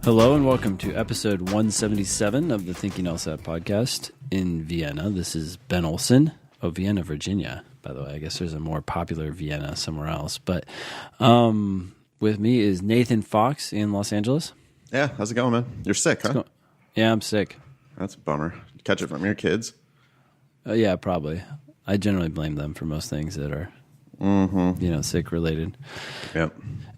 Hello and welcome to episode 177 of the Thinking LSAT podcast in Vienna. This is Ben Olson of Vienna, Virginia. By the way, I guess there's a more popular Vienna somewhere else. But with me is Nathan Fox in Los Angeles. Yeah, how's it going, man? You're sick, huh? Yeah, I'm sick. That's a bummer. Catch it from your kids? Yeah, probably. I generally blame them for most things that are, sick related. Yep.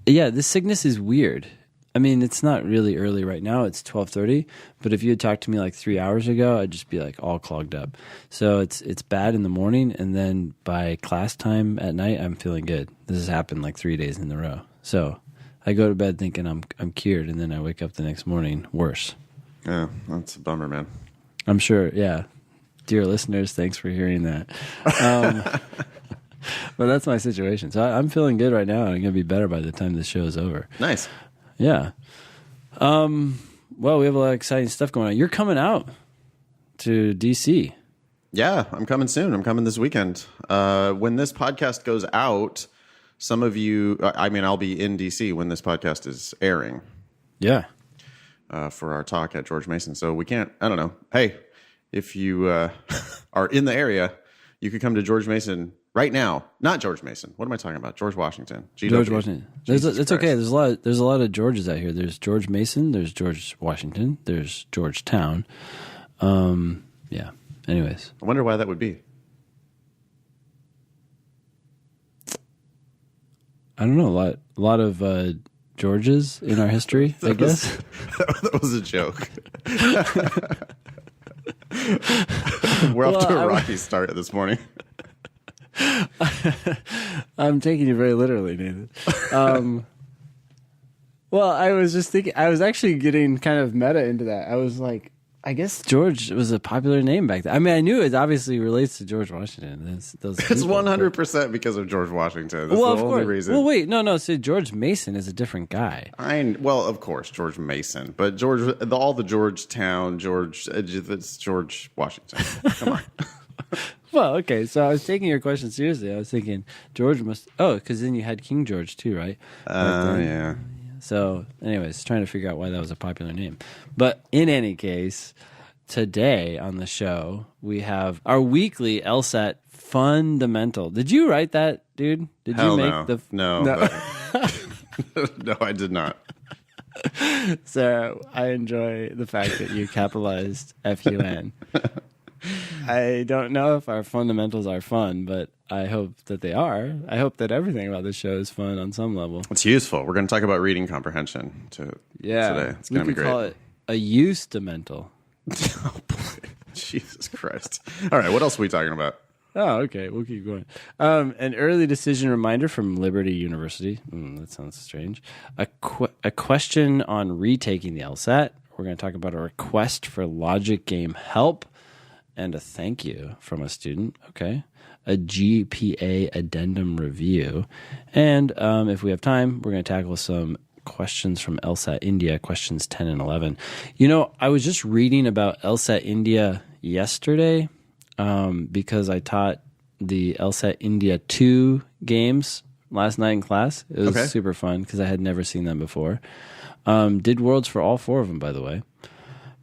Yeah, this sickness is weird. I mean, it's not really early right now. It's 12:30, but if you had talked to me like 3 hours ago, I'd just be like all clogged up. So it's bad in the morning, and then by class time at night, I'm feeling good. This has happened like 3 days in a row. So I go to bed thinking I'm cured, and then I wake up the next morning worse. Yeah, that's a bummer, man. I'm sure. Yeah, dear listeners, thanks for hearing that. But that's my situation. So I'm feeling good right now. I'm gonna be better by the time this show is over. Nice. Yeah. Well, we have a lot of exciting stuff going on. You're coming out to DC. Yeah, I'm coming soon. I'm coming this weekend. When this podcast goes out, some of you, I'll be in DC when this podcast is airing. Yeah. For our talk at George Mason. So we can't, I don't know. Hey, if you are in the area, you could come to George Mason right now. Not George Mason. What am I talking about? George Washington. GW. George Washington. It's okay. There's a lot of Georges out here. There's George Mason. There's George Washington. There's Georgetown. Yeah. Anyways, I wonder why that would be. I don't know. A lot of Georges in our history. I guess that was a joke. We're off to a rocky start this morning. I'm taking you very literally, Nathan. Well, I was just thinking, I was actually getting kind of meta into that. I was like, I guess George was a popular name back then. I mean, I knew it obviously relates to George Washington. It's 100% because of George Washington. That's well, the of only course. reason. Well, wait, no. So George Mason is a different guy. Well, of course, George Mason, but all the Georgetown, it's George Washington. Come on. Well, okay. So I was taking your question seriously. I was thinking George must. Oh, because then you had King George too, right? Yeah. So, anyways, trying to figure out why that was a popular name. But in any case, today on the show, we have our weekly LSAT Fundamental. Did you write that, dude? Did Hell you make no. the... No. No, I did not. So, I enjoy the fact that you capitalized FUN. I don't know if our fundamentals are fun, but I hope that they are. I hope that everything about this show is fun on some level. It's useful. We're going to talk about reading comprehension today. It's going to be great. We could call it a use-demental. Oh, boy. Jesus Christ. All right, what else are we talking about? Oh, okay. We'll keep going. An early decision reminder from Liberty University. That sounds strange. A question on retaking the LSAT. We're going to talk about a request for logic game help. And a thank you from a student, okay? A GPA addendum review. And if we have time, we're going to tackle some questions from LSAT India, questions 10 and 11. You know, I was just reading about LSAT India yesterday because I taught the LSAT India 2 games last night in class. It was super fun because I had never seen them before. Did worlds for all 4 of them, by the way.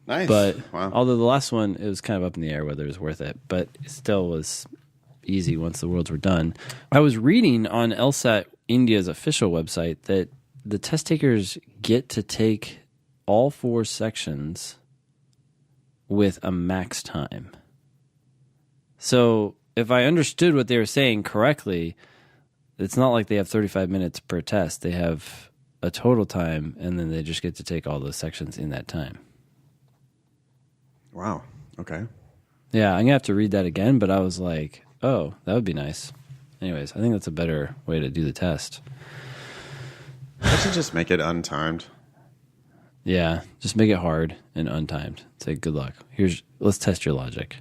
Nice. But wow. Although the last one, it was kind of up in the air whether it was worth it, but it still was easy once the worlds were done. I was reading on LSAT India's official website that the test takers get to take all 4 sections with a max time. So if I understood what they were saying correctly, it's not like they have 35 minutes per test. They have a total time, and then they just get to take all those sections in that time. Wow. Okay. Yeah, I'm going to have to read that again, but I was like, oh, that would be nice. Anyways, I think that's a better way to do the test. I should just make it untimed. Yeah, just make it hard and untimed. Say, good luck. Let's test your logic.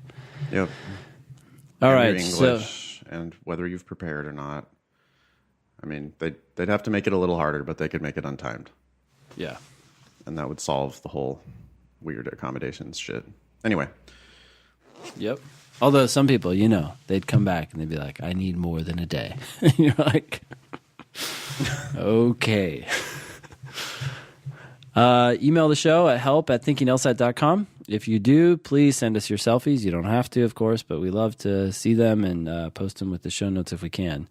Yep. All right. Your English and whether you've prepared or not. I mean, they'd have to make it a little harder, but they could make it untimed. Yeah. And that would solve the whole weird accommodations shit. Anyway. Yep. Although some people, they'd come back and they'd be like, I need more than a day. And you're like, okay. Email the show at help@thinkinglsat.com. If you do, please send us your selfies. You don't have to, of course, but we love to see them and post them with the show notes if we can.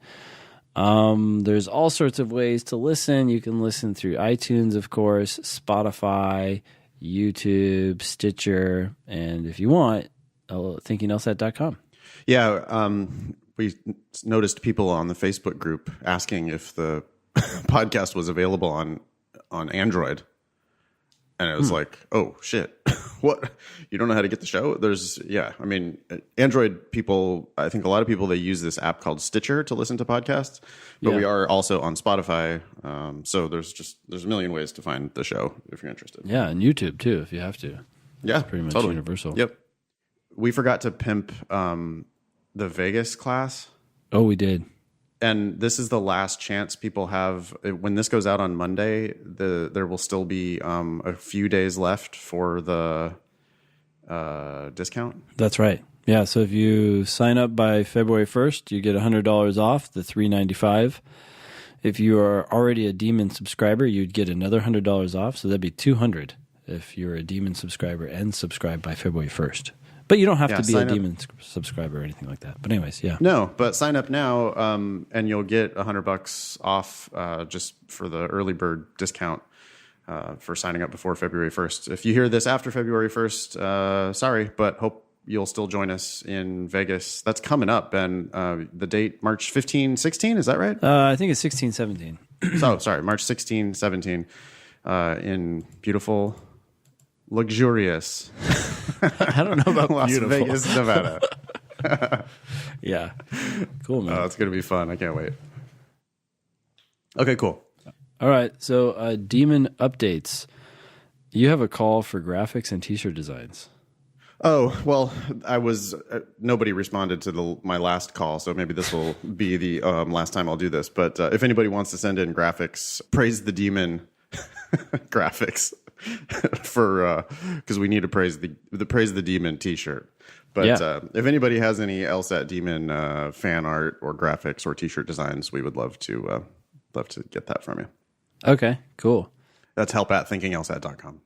There's all sorts of ways to listen. You can listen through iTunes, of course, Spotify, YouTube, Stitcher, and if you want, thinkinglsat.com. Yeah, we noticed people on the Facebook group asking if the podcast was available on Android. And it was like, oh, shit. What? You don't know how to get the show? I mean, Android people, I think a lot of people, they use this app called Stitcher to listen to podcasts. But we are also on Spotify. So there's a million ways to find the show if you're interested. Yeah, and YouTube, too, if you have to. Yeah, it's pretty much totally universal. Yep. We forgot to pimp the Vegas class. Oh, we did. And this is the last chance people have. When this goes out on Monday, there will still be a few days left for the discount. That's right. Yeah, so if you sign up by February 1st, you get $100 off the $395. If you are already a Demon subscriber, you'd get another $100 off, so that'd be $200 if you're a Demon subscriber and subscribe by February 1st. But you don't have to be a Demon subscriber or anything like that. But anyways, yeah. No, but sign up now, and you'll get $100 off just for the early bird discount for signing up before February 1st. If you hear this after February 1st, sorry, but hope you'll still join us in Vegas. That's coming up, and the date, March 15, 16, is that right? I think it's 16, 17. So, sorry, March 16, 17 in beautiful... luxurious. I don't know about Las beautiful. Vegas, Nevada. Yeah. Cool, man. It's going to be fun. I can't wait. Okay, cool. All right. So, Demon updates. You have a call for graphics and t-shirt designs. Oh, well, nobody responded to my last call, so maybe this will be the last time I'll do this. But if anybody wants to send in graphics, praise the Demon graphics. For because we need to praise the Demon T-shirt. But if anybody has any LSAT Demon fan art or graphics or T-shirt designs, we would love to get that from you. Okay, cool. That's help@thinkinglsat.com.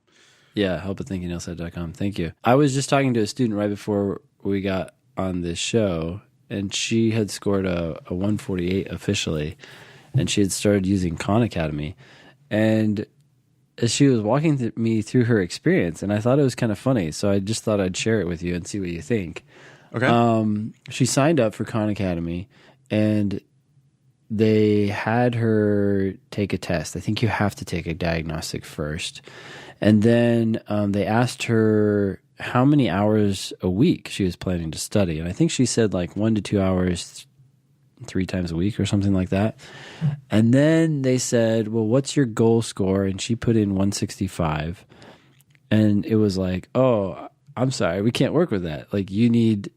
Yeah, help@thinkinglsat.com. Thank you. I was just talking to a student right before we got on this show, and she had scored a 148 officially, and she had started using Khan Academy, and she was walking me through her experience, and I thought it was kind of funny, so I just thought I'd share it with you and see what you think. Okay. She signed up for Khan Academy, and they had her take a test. I think you have to take a diagnostic first. And then they asked her how many hours a week she was planning to study. And I think she said like 1 to 2 hours 3 times a week or something like that. And then they said, well, what's your goal score? And she put in 165. And it was like, oh, I'm sorry, we can't work with that. Like you need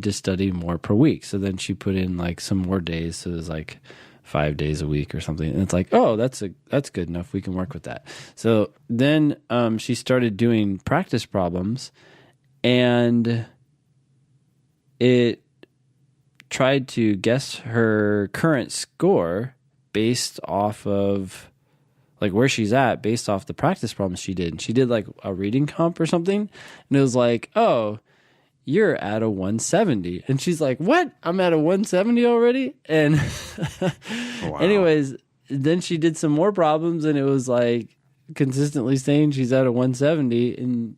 to study more per week. So then she put in like some more days. So it was like 5 days a week or something. And it's like, oh, that's good enough. We can work with that. So then she started doing practice problems, and it tried to guess her current score based off of like where she's at based off the practice problems she did. And she did like a reading comp or something, and it was like, oh, you're at a 170. And she's like, what? I'm at a 170 already? And Wow. Anyways, then she did some more problems, and it was like consistently saying she's at a 170, and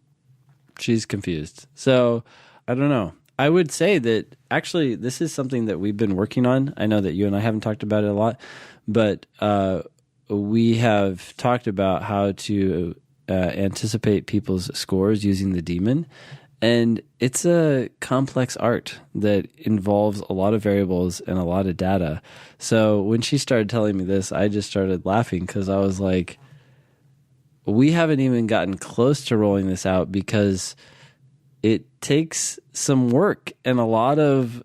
she's confused. So I don't know. I would say that actually this is something that we've been working on. I know that you and I haven't talked about it a lot, but we have talked about how to anticipate people's scores using the Demon. And it's a complex art that involves a lot of variables and a lot of data. So when she started telling me this, I just started laughing because I was like, we haven't even gotten close to rolling this out because it takes some work and a lot of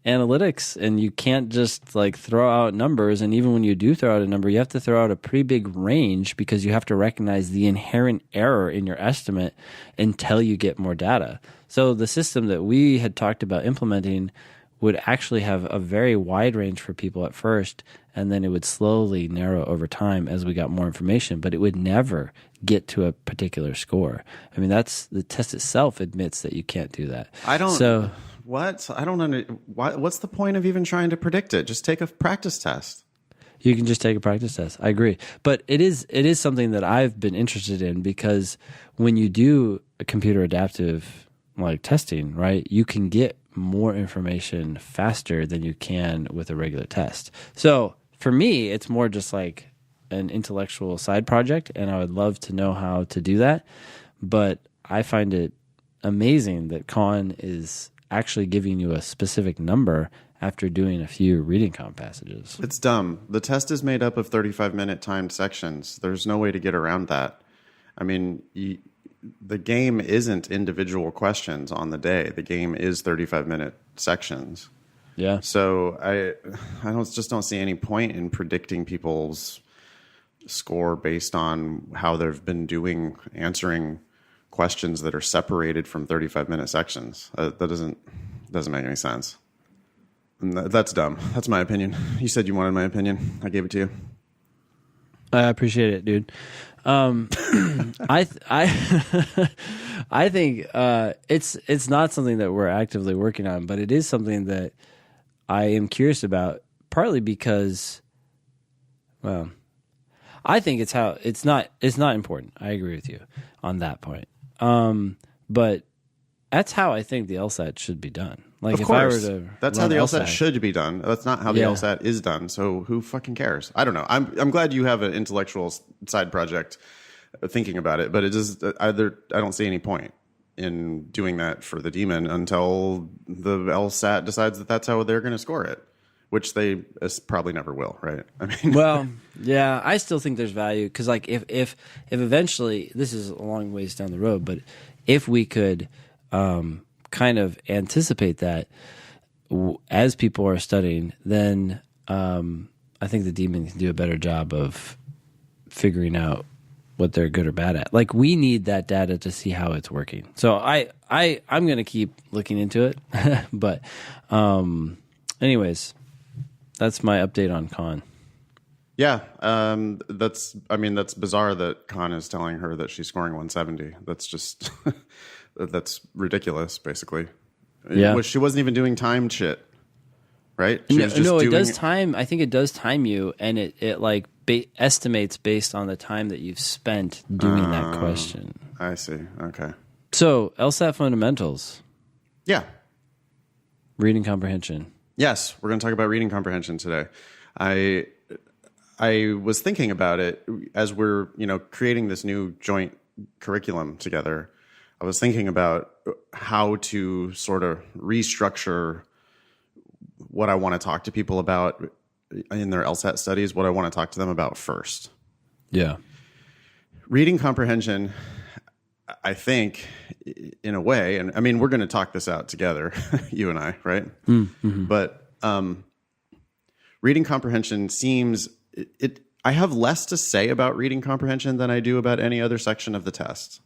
analytics, and you can't just like throw out numbers. And even when you do throw out a number, you have to throw out a pretty big range because you have to recognize the inherent error in your estimate until you get more data. So the system that we had talked about implementing would actually have a very wide range for people at first, and then it would slowly narrow over time as we got more information, but it would never get to a particular score. I mean, that's the test itself admits that you can't do that. What? I don't under. What's the point of even trying to predict it? Just take a practice test. You can just take a practice test. I agree. But it is something that I've been interested in, because when you do a computer adaptive like testing, right, you can get more information faster than you can with a regular test. So for me, it's more just like an intellectual side project, and I would love to know how to do that. But I find it amazing that Khan is actually giving you a specific number after doing a few reading comp passages. It's dumb. The test is made up of 35-minute timed sections. There's no way to get around that. I mean, the game isn't individual questions on the day. The game is 35-minute sections. Yeah. So I just don't see any point in predicting people's score based on how they've been answering questions that are separated from 35-minute sections. That doesn't make any sense. And that's dumb. That's my opinion. You said you wanted my opinion. I gave it to you. I appreciate it, dude. I think it's not something that we're actively working on, but it is something that I am curious about. Partly because, well, I think it's not important. I agree with you on that point. But that's how I think the LSAT should be done. Like, of course, that's how the LSAT should be done. That's not how the LSAT is done. So who fucking cares? I don't know. I'm glad you have an intellectual side project thinking about it, but it just I don't see any point in doing that for the Demon until the LSAT decides that that's how they're going to score it, which they probably never will, right? I mean, well, yeah, I still think there's value, because like if eventually, this is a long ways down the road, but if we could kind of anticipate that as people are studying, then I think the Demon can do a better job of figuring out what they're good or bad at. Like, we need that data to see how it's working. So I'm going to keep looking into it. But anyways, that's my update on Khan. Yeah, that's bizarre that Khan is telling her that she's scoring 170. That's just that's ridiculous, basically. Yeah, which she wasn't even doing timed shit, right? It does time. I think it does time you, and it like estimates based on the time that you've spent doing that question. I see. Okay. So LSAT fundamentals. Yeah. Reading comprehension. Yes, we're going to talk about reading comprehension today. I was thinking about it as we're, creating this new joint curriculum together. I was thinking about how to sort of restructure what I want to talk to people about in their LSAT studies, what I want to talk to them about first. Yeah. Reading comprehension, I think, in a way, and I mean, we're going to talk this out together, you and I, right? Mm-hmm. But reading comprehension seems... I have less to say about reading comprehension than I do about any other section of the test.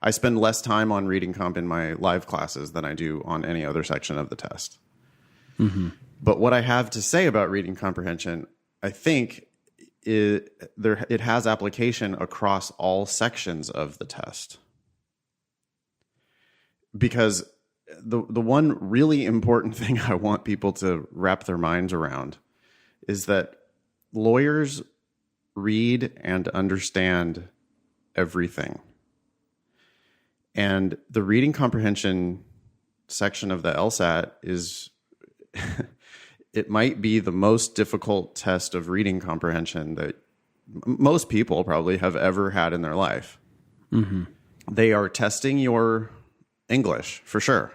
I spend less time on reading comp in my live classes than I do on any other section of the test. Mm-hmm. But what I have to say about reading comprehension, I think it has application across all sections of the test. Because the one really important thing I want people to wrap their minds around is that lawyers read and understand everything. And the reading comprehension section of the LSAT is, it might be the most difficult test of reading comprehension that most people probably have ever had in their life. Mm-hmm. They are testing your English, for sure.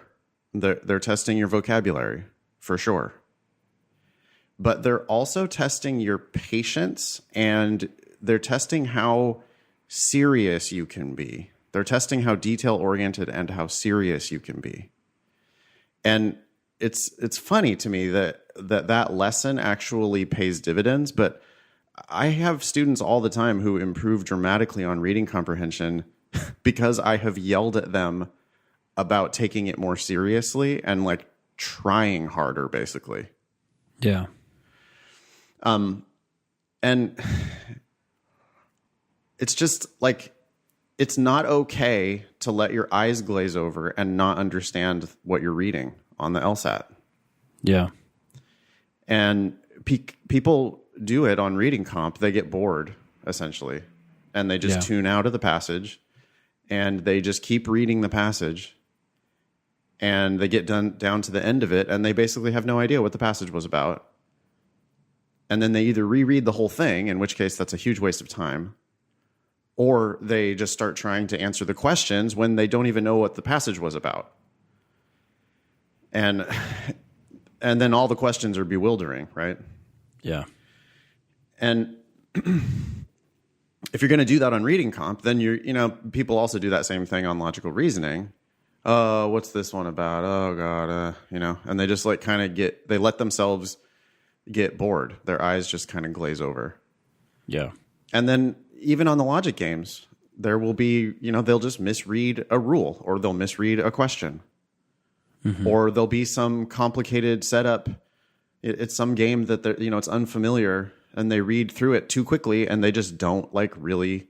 They're testing your vocabulary, for sure. But they're also testing your patience, and they're testing how serious you can be. They're testing how detail-oriented and how serious you can be. And it's funny to me that lesson actually pays dividends, but I have students all the time who improve dramatically on reading comprehension because I have yelled at them about taking it more seriously and like trying harder, basically. Yeah. And it's just like, it's not okay to let your eyes glaze over and not understand what you're reading on the LSAT. Yeah. And people do it on reading comp. They get bored, essentially, and they just tune out of the passage, and they just keep reading the passage, and they get down to the end of it, and they basically have no idea what the passage was about. And then they either reread the whole thing, in which case that's a huge waste of time, or they just start trying to answer the questions when they don't even know what the passage was about. And then all the questions are bewildering, right? Yeah. And if you're going to do that on reading comp, then people also do that same thing on logical reasoning. Oh, what's this one about? Oh God, and they just like kind of they let themselves get bored. Their eyes just kind of glaze over. Yeah. And then even on the logic games, there will be, they'll just misread a rule, or they'll misread a question. Mm-hmm. Or there'll be some complicated setup. It's some game that it's unfamiliar, and they read through it too quickly, and they just don't like really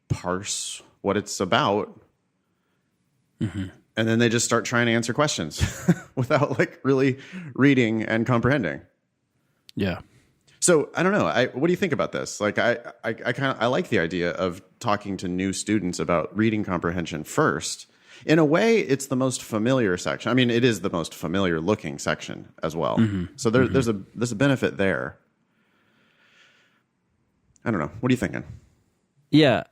parse what it's about. Mm-hmm. And then they just start trying to answer questions without like really reading and comprehending. Yeah. So I don't know. What do you think about this? Like, I like the idea of talking to new students about reading comprehension first. In a way, it's the most familiar section. I mean, it is the most familiar looking section as well. Mm-hmm. So there's a benefit there. I don't know. What are you thinking? Yeah,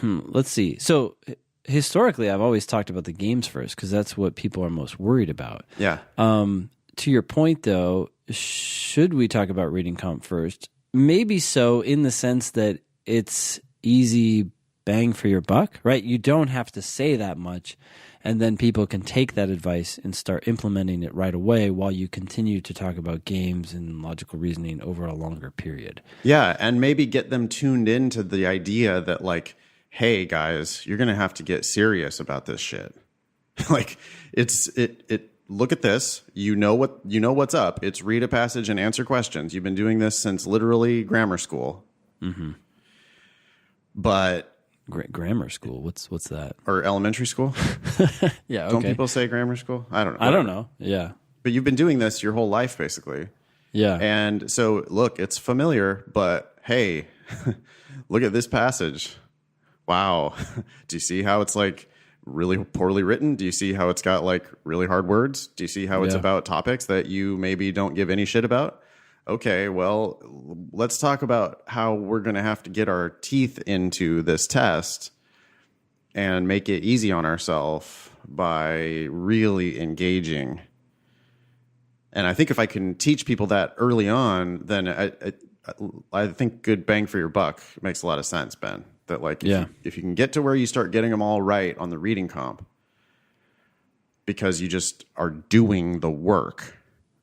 let's see. So historically, I've always talked about the games first because that's what people are most worried about. Yeah. To your point, though, should we talk about reading comp first? Maybe so, in the sense that it's easy bang for your buck, right? You don't have to say that much, and then people can take that advice and start implementing it right away while you continue to talk about games and logical reasoning over a longer period. Yeah, and maybe get them tuned into the idea that, like, hey, guys, you're going to have to get serious about this shit. Like, look at this. You know what's up. It's read a passage and answer questions. You've been doing this since literally grammar school. Mm-hmm. But grammar school, what's that? Or elementary school? Yeah, okay. Don't people say grammar school? I don't know. I don't know. Yeah. But you've been doing this your whole life, basically. Yeah. And so, look, it's familiar, but hey, look at this passage. Wow. Do you see how it's like really poorly written? Do you see how it's got like really hard words? Do you see how it's about topics that you maybe don't give any shit about? Okay, well, let's talk about how we're going to have to get our teeth into this test and make it easy on ourselves by really engaging. And I think if I can teach people that early on, then I think good bang for your buck makes a lot of sense, Ben. That like if you can get to where you start getting them all right on the reading comp, because you just are doing the work,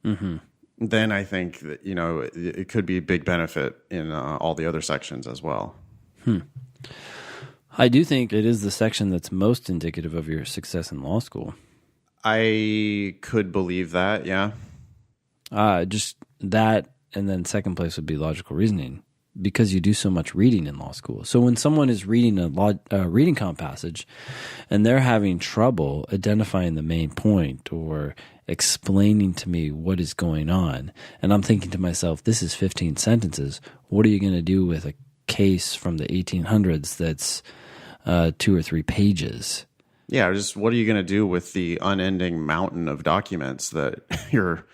mm-hmm. then I think that it could be a big benefit in all the other sections as well. I do think it is the section that's most indicative of your success in law school. I could believe that, yeah. Just that, and then second place would be logical reasoning, because you do so much reading in law school. So when someone is reading a reading comp passage and they're having trouble identifying the main point or explaining to me what is going on, and I'm thinking to myself, this is 15 sentences. What are you going to do with a case from the 1800s that's 2 or 3 pages? Yeah, just what are you going to do with the unending mountain of documents that you're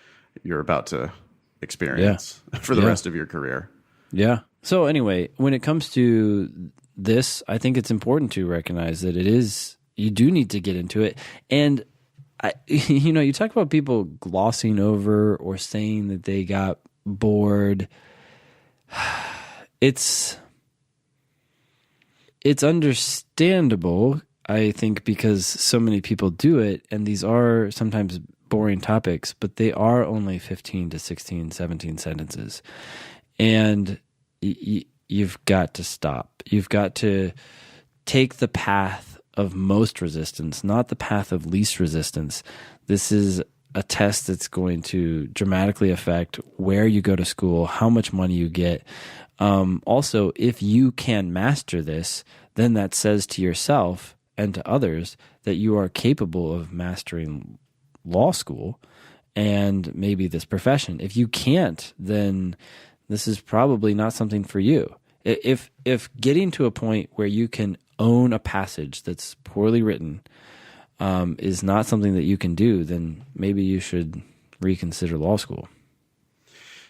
about to experience for the rest of your career? Yeah. So anyway, when it comes to this, I think it's important to recognize that you do need to get into it. And you talk about people glossing over or saying that they got bored. It's understandable, I think, because so many people do it, and these are sometimes boring topics, but they are only 15 to 16, 17 sentences. And you've got to stop. You've got to take the path of most resistance, not the path of least resistance. This is a test that's going to dramatically affect where you go to school, how much money you get. Also, if you can master this, then that says to yourself and to others that you are capable of mastering law school and maybe this profession. If you can't, then this is probably not something for you. If getting to a point where you can own a passage that's poorly written is not something that you can do, then maybe you should reconsider law school.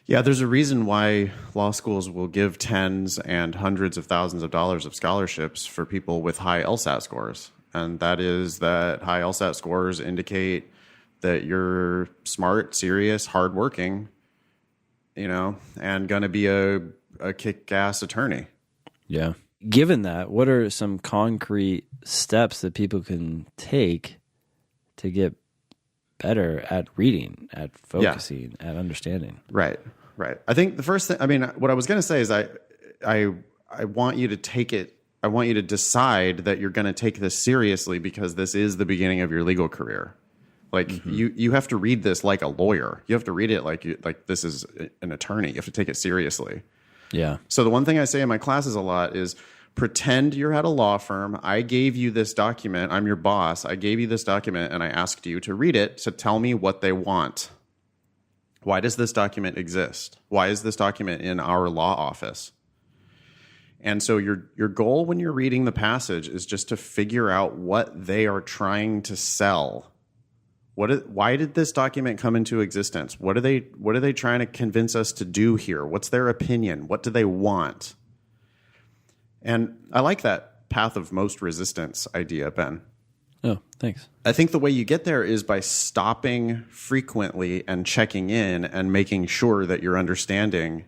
Yeah, there's a reason why law schools will give tens and hundreds of thousands of dollars of scholarships for people with high LSAT scores. And that is that high LSAT scores indicate that you're smart, serious, hardworking, and going to be a kick-ass attorney. Yeah. Given that, what are some concrete steps that people can take to get better at reading, at focusing, at understanding? Right. I think the first thing, what I was going to say is I want you to take it. I want you to decide that you're going to take this seriously because this is the beginning of your legal career. Like you have to read this like a lawyer. You have to read it like this is an attorney. You have to take it seriously. Yeah. So the one thing I say in my classes a lot is pretend you're at a law firm. I gave you this document. I'm your boss. I gave you this document and I asked you to read it to tell me what they want. Why does this document exist? Why is this document in our law office? And so your goal when you're reading the passage is just to figure out what they are trying to sell. Why did this document come into existence? What are they trying to convince us to do here? What's their opinion? What do they want? And I like that path of most resistance idea, Ben. Oh, thanks. I think the way you get there is by stopping frequently and checking in and making sure that you're understanding,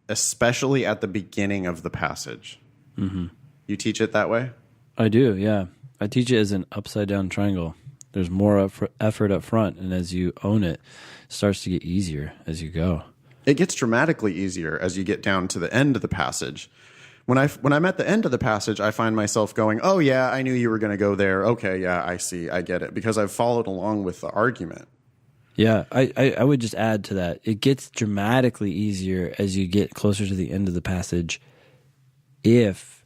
especially at the beginning of the passage. Mm-hmm. You teach it that way? I do, yeah. I teach it as an upside-down triangle. There's more effort up front, and as you own it, it starts to get easier as you go. It gets dramatically easier as you get down to the end of the passage. When I'm at the end of the passage, I find myself going, oh, yeah, I knew you were going to go there. Okay, yeah, I see. I get it. Because I've followed along with the argument. Yeah, I would just add to that. It gets dramatically easier as you get closer to the end of the passage if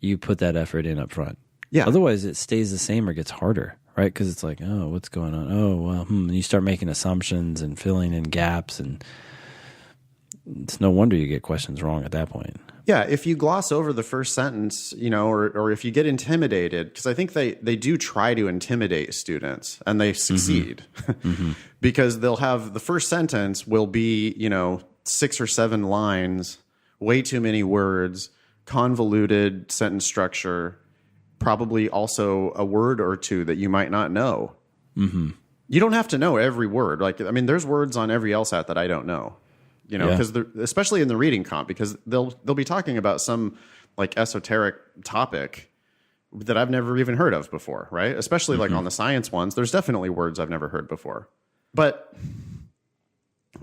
you put that effort in up front. Yeah. Otherwise, it stays the same or gets harder. Right, because it's like, oh, what's going on? Oh, well, and you start making assumptions and filling in gaps, and it's no wonder you get questions wrong at that point. Yeah, if you gloss over the first sentence, or if you get intimidated, because I think they do try to intimidate students, and they succeed, because they'll have the first sentence will be, 6 or 7 lines, way too many words, convoluted sentence structure. Probably also a word or two that you might not know. Mm-hmm. You don't have to know every word. There's words on every LSAT that I don't know, because especially in the reading comp, because they'll be talking about some like esoteric topic that I've never even heard of before, right? Especially like on the science ones, there's definitely words I've never heard before. But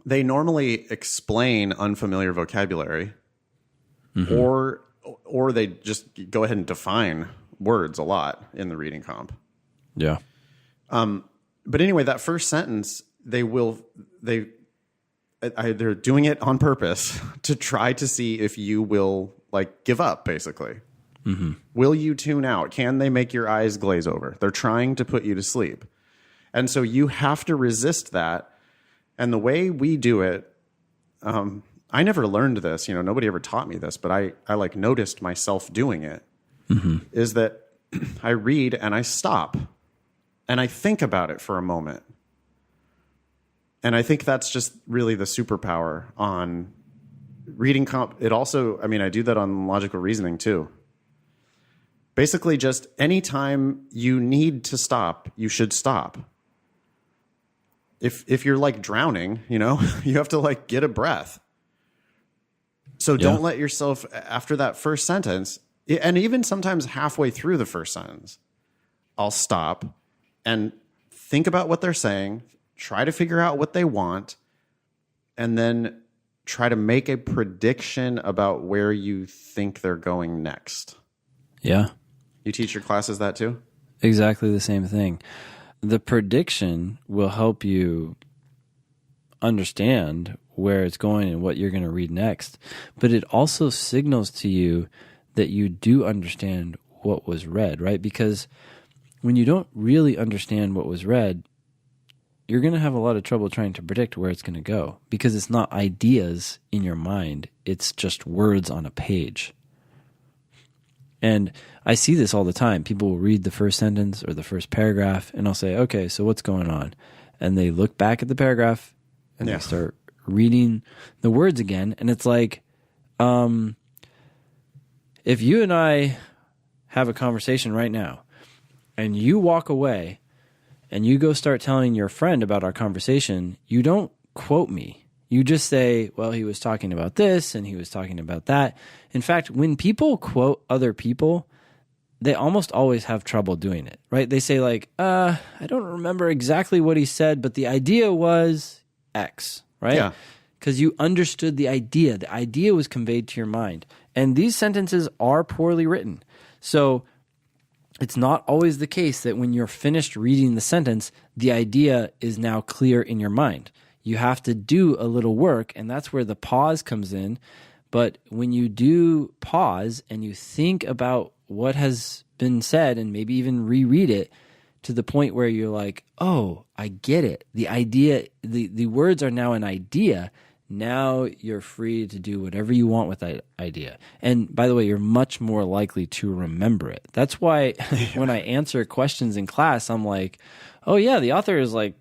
they normally explain unfamiliar vocabulary, or they just go ahead and define words a lot in the reading comp. Yeah. But anyway, that first sentence, they're doing it on purpose to try to see if you will give up, basically. Mm-hmm. Will you tune out? Can they make your eyes glaze over? They're trying to put you to sleep. And so you have to resist that. And the way we do it, I never learned this, nobody ever taught me this, but I noticed myself doing it. Is that I read and I stop and I think about it for a moment. And I think that's just really the superpower on reading comp. It also, I do that on logical reasoning too. Basically, just anytime you need to stop, you should stop. If you're drowning, you have to get a breath. So don't let yourself, after that first sentence, and even sometimes halfway through the first sentence, I'll stop and think about what they're saying, try to figure out what they want, and then try to make a prediction about where you think they're going next. Yeah. You teach your classes that too? Exactly the same thing. The prediction will help you understand where it's going and what you're going to read next, but it also signals to you that you do understand what was read, right? Because when you don't really understand what was read, you're going to have a lot of trouble trying to predict where it's going to go, because it's not ideas in your mind, it's just words on a page. And I see this all the time. People will read the first sentence or the first paragraph, and I'll say, okay, so what's going on? And they look back at the paragraph, and they start reading the words again. And it's like, if you and I have a conversation right now, and you walk away, and you go start telling your friend about our conversation, you don't quote me. You just say, well, he was talking about this and he was talking about that. In fact, when people quote other people, they almost always have trouble doing it, right? They say like, I don't remember exactly what he said, but the idea was X, right? Yeah. Because you understood the idea. The idea was conveyed to your mind. And these sentences are poorly written. So it's not always the case that when you're finished reading the sentence, the idea is now clear in your mind. You have to do a little work, and that's where the pause comes in. But when you do pause and you think about what has been said and maybe even reread it to the point where you're like, oh, I get it. The idea, the words are now an idea. Now you're free to do whatever you want with that idea. And by the way, you're much more likely to remember it. That's why when I answer questions in class, I'm like, oh yeah, the author is like,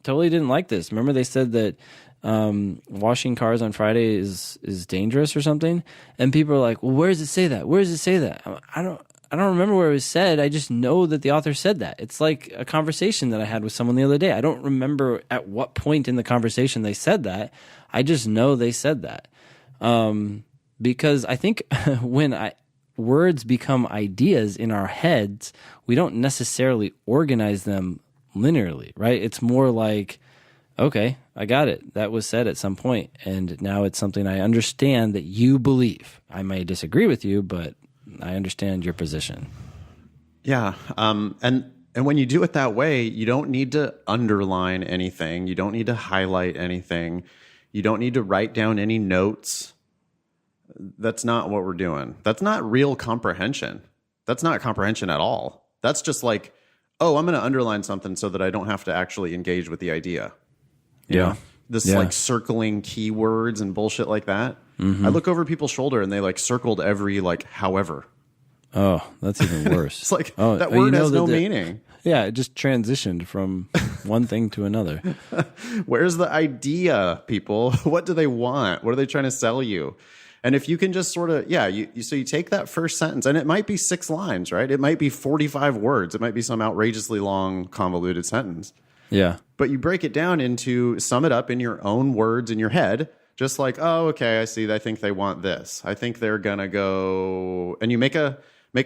totally didn't like this. Remember they said that washing cars on Friday is dangerous or something? And people are like, well, where does it say that? Where does it say that? I don't remember where it was said. I just know that the author said that. It's like a conversation that I had with someone the other day. I don't remember at what point in the conversation they said that. I just know they said that. Because I think when words become ideas in our heads, we don't necessarily organize them linearly, right? It's more like, okay, I got it. That was said at some point, and now it's something I understand that you believe. I may disagree with you, but I understand your position. Yeah, and when you do it that way, you don't need to underline anything. You don't need to highlight anything. You don't need to write down any notes. That's not what we're doing. That's not real comprehension. That's not comprehension at all. That's just like, oh, I'm going to underline something so that I don't have to actually engage with the idea. You know? This like circling keywords and bullshit like that. Mm-hmm. I look over people's shoulder and they like circled every like however. Oh, that's even worse. It's like that word has no meaning. Yeah, it just transitioned from one thing to another. Where's the idea, people? What do they want? What are they trying to sell you? And if you can just sort of, so you take that first sentence, and it might be 6 lines, right? It might be 45 words. It might be some outrageously long, convoluted sentence. Yeah. But you break it down into, sum it up in your own words in your head, just like, oh, okay, I see. I think they want this. I think they're going to go, and you make a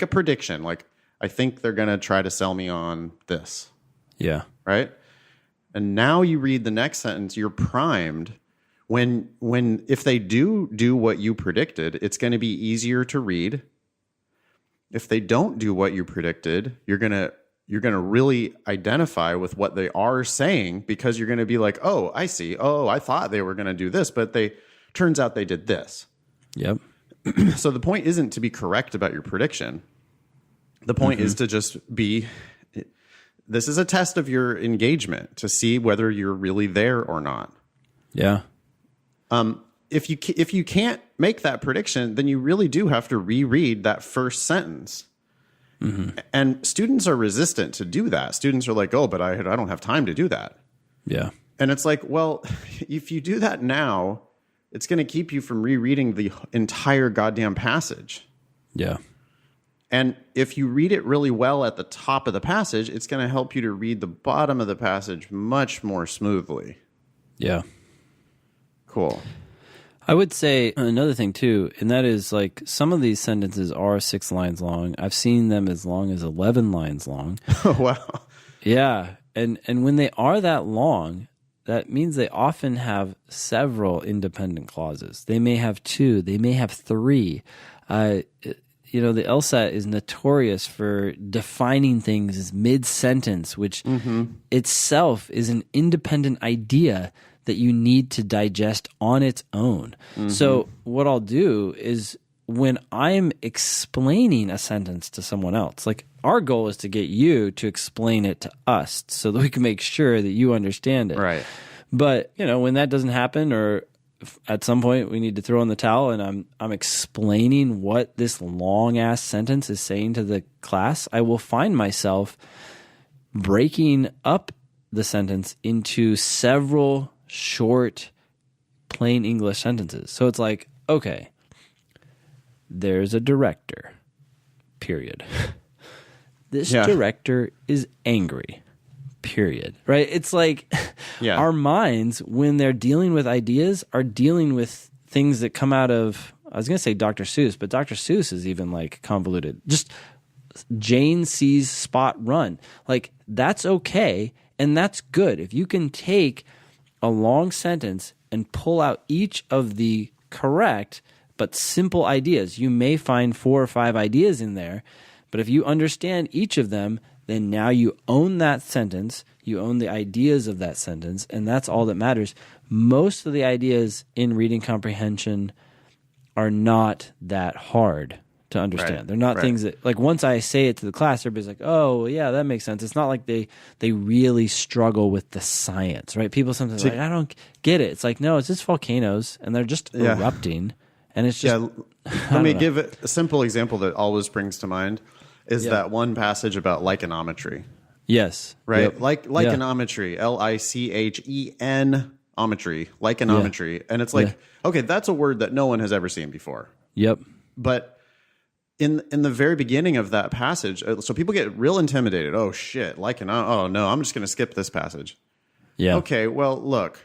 prediction, like, I think they're going to try to sell me on this. Yeah. Right? And now you read the next sentence, you're primed. When if they do what you predicted, it's going to be easier to read. If they don't do what you predicted, you're going to really identify with what they are saying, because you're going to be like, oh, I see. Oh, I thought they were going to do this, but turns out they did this. Yep. So the point isn't to be correct about your prediction. The point is to just be, this is a test of your engagement to see whether you're really there or not. Yeah. If you can't make that prediction, then you really do have to reread that first sentence. Mm-hmm. And students are resistant to do that. Students are like, oh, but I don't have time to do that. Yeah. And it's like, well, if you do that now, it's going to keep you from rereading the entire goddamn passage. Yeah. And if you read it really well at the top of the passage, it's going to help you to read the bottom of the passage much more smoothly. Yeah. Cool. I would say another thing too, and that is like some of these sentences are 6 lines long. I've seen them as long as 11 lines long. Oh, wow. Yeah. And when they are that long, that means they often have several independent clauses. They may have 2, they may have 3. the LSAT is notorious for defining things as mid-sentence, which itself is an independent idea that you need to digest on its own. So what I'll do is when I'm explaining a sentence to someone else, like our goal is to get you to explain it to us so that we can make sure that you understand it. Right. But, when that doesn't happen, or at some point we need to throw in the towel and I'm explaining what this long ass sentence is saying to the class, I will find myself breaking up the sentence into several short plain English sentences. So it's like, okay, there's a director, period. This director is angry, period. Right? It's like our minds, when they're dealing with ideas, are dealing with things that come out of, I was going to say Dr. Seuss, but Dr. Seuss is even like convoluted. Just Jane sees Spot run. Like, that's okay, and that's good. If you can take a long sentence and pull out each of the correct but simple ideas, you may find 4 or 5 ideas in there, but if you understand each of them, then now you own that sentence, you own the ideas of that sentence, and that's all that matters. Most of the ideas in reading comprehension are not that hard to understand. Right. They're not things that, like, once I say it to the class, everybody's like, oh, yeah, that makes sense. It's not like they really struggle with the science, right? People sometimes are like, I don't get it. It's like, no, it's just volcanoes, and they're just erupting, and it's just... Let me give a simple example that always springs to mind is that one passage about lichenometry. Yes. Right? Yep. Lichenometry, Lichen-ometry, lichenometry. And it's like, okay, that's a word that no one has ever seen before. Yep. But in the very beginning of that passage, so people get real intimidated. Oh, shit, oh, no, I'm just going to skip this passage. Yeah. Okay, well, look,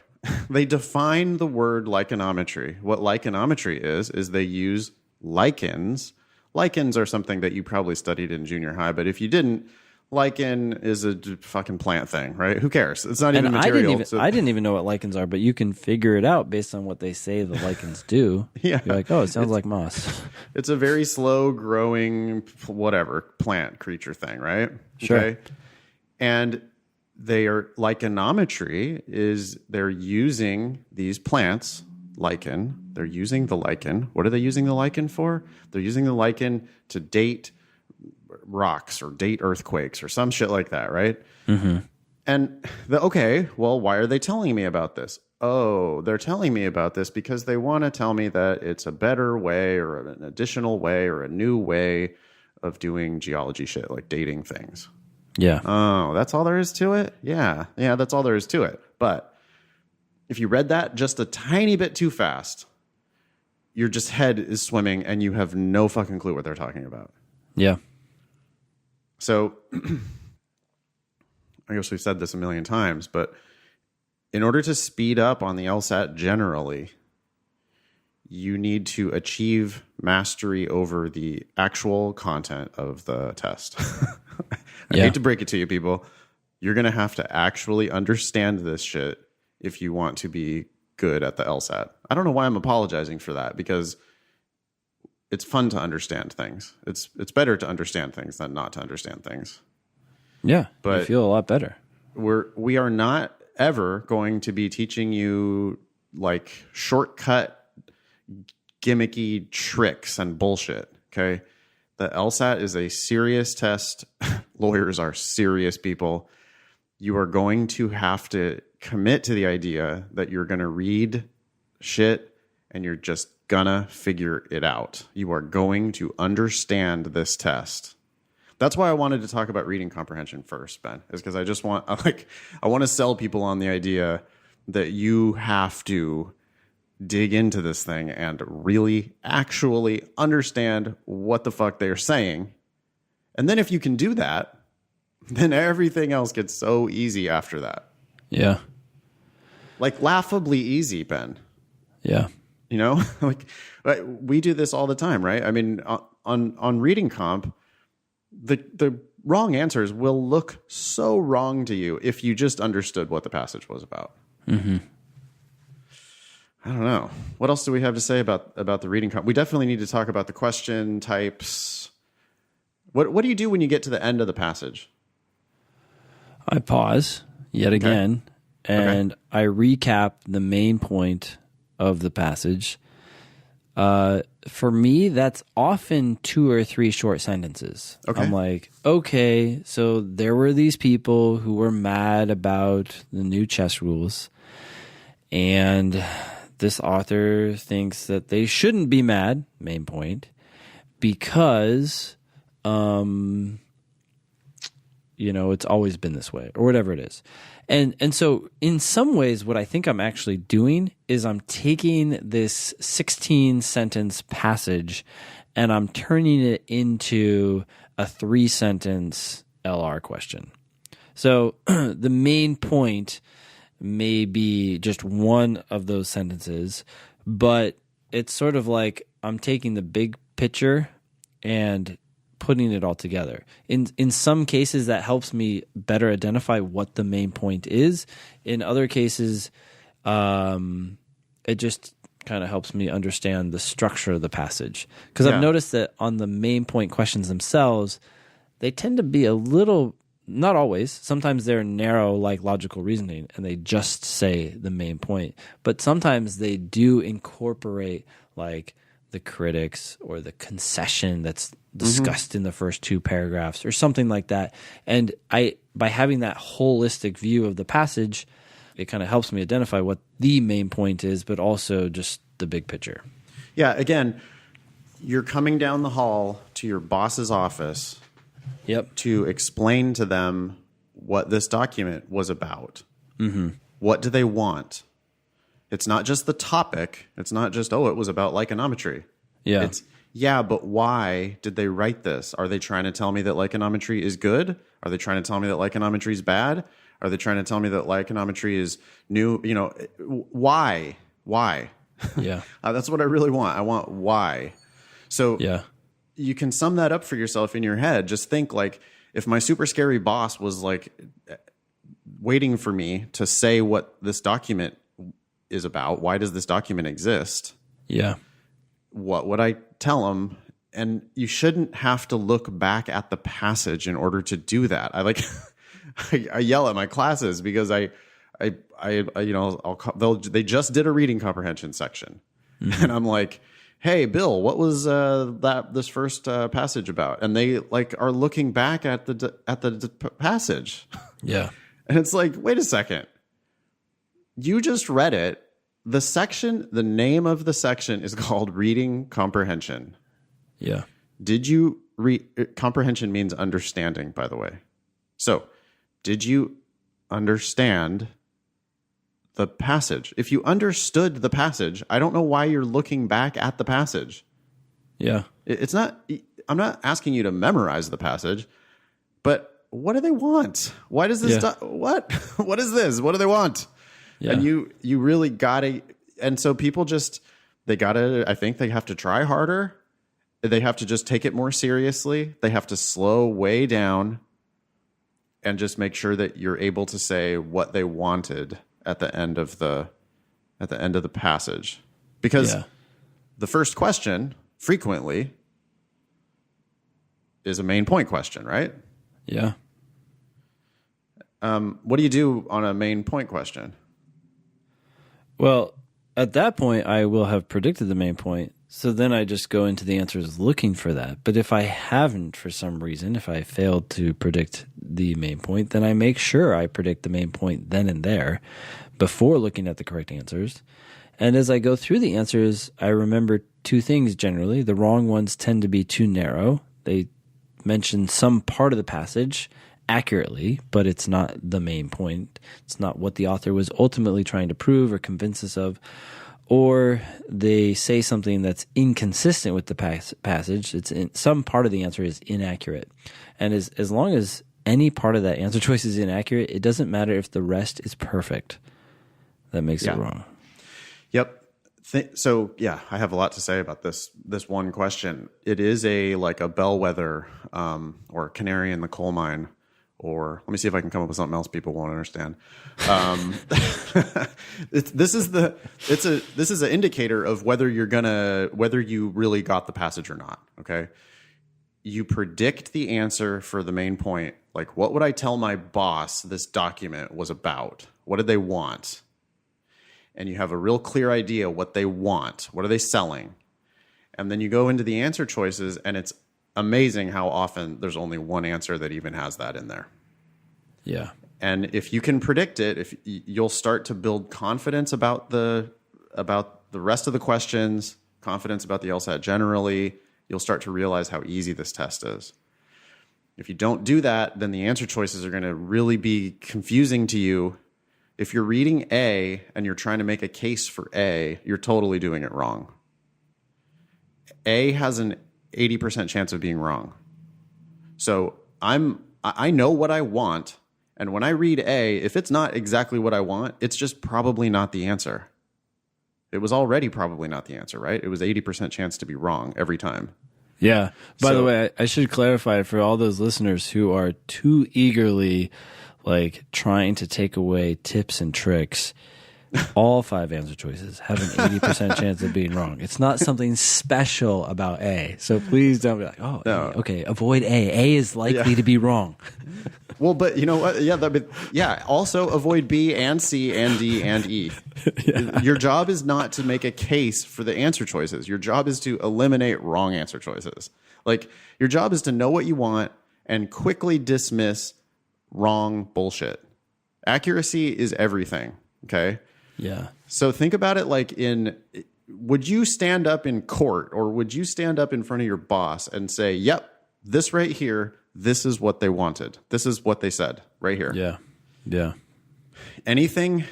they define the word lichenometry. What lichenometry is they use lichens. Lichens are something that you probably studied in junior high, but if you didn't, lichen is a fucking plant thing, right? Who cares? It's not even material. I didn't even know what lichens are, but you can figure it out based on what they say the lichens do. You're like, oh, it sounds like moss. It's a very slow growing, whatever, plant creature thing, right? Sure. Okay? And lichenometry is they're using these plants, lichen. They're using the lichen. What are they using the lichen for? They're using the lichen to date rocks or date earthquakes or some shit like that, right? Mm-hmm. And okay, well, why are they telling me about this? Oh, they're telling me about this because they want to tell me that it's a better way or an additional way or a new way of doing geology shit, like dating things. Yeah. Oh, that's all there is to it? Yeah, that's all there is to it. But if you read that just a tiny bit too fast, your just head is swimming and you have no fucking clue what they're talking about. Yeah. So I guess we've said this a million times, but in order to speed up on the LSAT generally, you need to achieve mastery over the actual content of the test. I hate to break it to you, people. You're going to have to actually understand this shit if you want to be good at the LSAT. I don't know why I'm apologizing for that, because it's fun to understand things. It's better to understand things than not to understand things. Yeah, but I feel a lot better. We are not ever going to be teaching you like shortcut gimmicky tricks and bullshit. Okay, the LSAT is a serious test. Lawyers are serious people. You are going to have to commit to the idea that you're going to read shit and you're just gonna figure it out. You are going to understand this test. That's why I wanted to talk about reading comprehension first, Ben, is because I just want, I want to sell people on the idea that you have to dig into this thing and really actually understand what the fuck they're saying. And then if you can do that, then everything else gets so easy after that. Yeah. Like laughably easy, Ben. Yeah. You know, like we do this all the time, right? I mean, on reading comp, the wrong answers will look so wrong to you if you just understood what the passage was about. Mm-hmm. I don't know. What else do we have to say about the reading? We definitely need to talk about the question types. What do you do when you get to the end of the passage? I pause yet again, and I recap the main point of the passage. For me, that's often 2 or 3 short sentences. Okay. I'm like, okay, so there were these people who were mad about the new chess rules, and this author thinks that they shouldn't be mad, main point, because, it's always been this way, or whatever it is. And so in some ways, what I think I'm actually doing is I'm taking this 16-sentence passage and I'm turning it into a 3-sentence LR question. So the main point may be just one of those sentences, but it's sort of like I'm taking the big picture and putting it all together. In some cases, that helps me better identify what the main point is. In other cases, it just kind of helps me understand the structure of the passage. Because I've noticed that on the main point questions themselves, they tend to be a little, not always, sometimes they're narrow like logical reasoning and they just say the main point. But sometimes they do incorporate like the critics or the concession that's discussed in the first 2 paragraphs or something like that. And by having that holistic view of the passage, it kind of helps me identify what the main point is, but also just the big picture. Yeah, again, you're coming down the hall to your boss's office to explain to them what this document was about. Mm-hmm. What do they want? It's not just the topic. It's not just, it was about lyconometry. Yeah. It's, but why did they write this? Are they trying to tell me that lyconometry is good? Are they trying to tell me that lyconometry is bad? Are they trying to tell me that lyconometry is new? Why? Yeah. That's what I really want. I want why. So you can sum that up for yourself in your head. Just think like, if my super scary boss was like waiting for me to say what this document is about, why does this document exist? Yeah. What would I tell him? And you shouldn't have to look back at the passage in order to do that. I yell at my classes because they just did a reading comprehension section, and I'm like, hey, Bill, what was this first passage about? And they are looking back at the passage. Yeah. And it's like, wait a second. You just read it. The name of the section is called Reading Comprehension. Yeah. Did you comprehension means understanding, by the way. So, did you understand the passage? If you understood the passage, I don't know why you're looking back at the passage. Yeah. I'm not asking you to memorize the passage, but what do they want? Why does this what is this? What do they want? Yeah. And you really gotta, and so people I think they have to try harder. They have to just take it more seriously. They have to slow way down and just make sure that you're able to say what they wanted at the end of the passage. Because the first question frequently is a main point question, right? Yeah. What do you do on a main point question? Well, at that point, I will have predicted the main point. So then I just go into the answers looking for that. But if I haven't, for some reason, if I failed to predict the main point, then I make sure I predict the main point then and there before looking at the correct answers. And as I go through the answers, I remember 2 things generally. The wrong ones tend to be too narrow. They mention some part of the passage accurately, but it's not the main point. It's not what the author was ultimately trying to prove or convince us of. Or they say something that's inconsistent with the passage. Some part of the answer is inaccurate. And as long as any part of that answer choice is inaccurate, it doesn't matter if the rest is perfect. That makes it wrong. Yep. I have a lot to say about this one question. It is a bellwether or canary in the coal mine or let me see if I can come up with something else people won't understand. This is an indicator of whether you really got the passage or not. Okay. You predict the answer for the main point. Like, what would I tell my boss this document was about? What did they want? And you have a real clear idea what they want. What are they selling? And then you go into the answer choices, and it's amazing how often there's only one answer that even has that in there. Yeah. And if you can predict it, if you'll start to build confidence about the rest of the questions, confidence about the LSAT generally, you'll start to realize how easy this test is. If you don't do that, then the answer choices are going to really be confusing to you. If you're reading A and you're trying to make a case for A, you're totally doing it wrong. A has an 80% chance of being wrong. So I know what I want, and when I read A, if it's not exactly what I want, it's just probably not the answer. It was already probably not the answer, right? It was 80% chance to be wrong every time. Yeah. By the way, I should clarify for all those listeners who are too eagerly like trying to take away tips and tricks. All 5 answer choices have an 80% chance of being wrong. It's not something special about A. So please don't be like, oh, no. Okay, avoid A. A is likely to be wrong. Well, but you know what? Yeah, also avoid B and C and D and E. Yeah. Your job is not to make a case for the answer choices. Your job is to eliminate wrong answer choices. Like, your job is to know what you want and quickly dismiss wrong bullshit. Accuracy is everything, okay? Yeah. So think about it like would you stand up in court or would you stand up in front of your boss and say, yep, this right here, this is what they wanted. This is what they said right here. Yeah. Yeah. Anything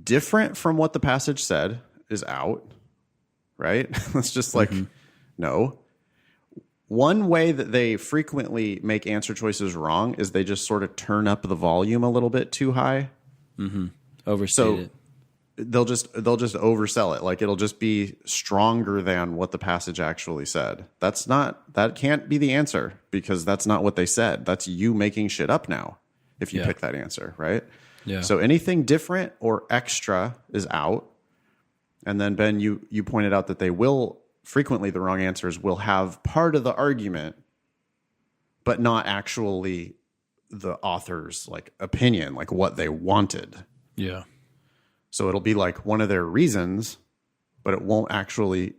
different from what the passage said is out, right? It's just like, no. One way that they frequently make answer choices wrong is they just sort of turn up the volume a little bit too high. Mm-hmm. Overstate it. They'll just oversell it. Like, it'll just be stronger than what the passage actually said. That can't be the answer because that's not what they said. That's you making shit up now if you pick that answer, right? Yeah. So anything different or extra is out. And then Ben, you pointed out that they will frequently, the wrong answers will have part of the argument, but not actually the author's like opinion, like what they wanted. Yeah. So it'll be like one of their reasons, but it won't actually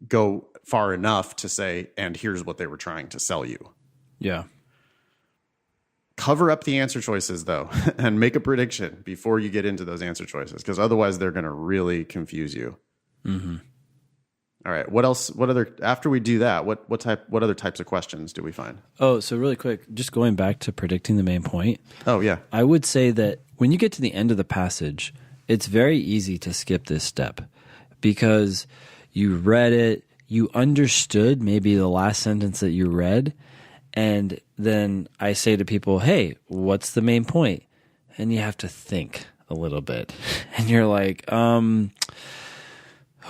go far enough to say, and here's what they were trying to sell you. Yeah. Cover up the answer choices, though, and make a prediction before you get into those answer choices, because otherwise they're going to really confuse you. Mm-hmm. All right. What else? What other? After we do that, what other types of questions do we find? Oh, so really quick, just going back to predicting the main point. Oh, yeah. I would say that when you get to the end of the passage, it's very easy to skip this step because you read it, you understood maybe the last sentence that you read, and then I say to people, hey, what's the main point? And you have to think a little bit. And you're like,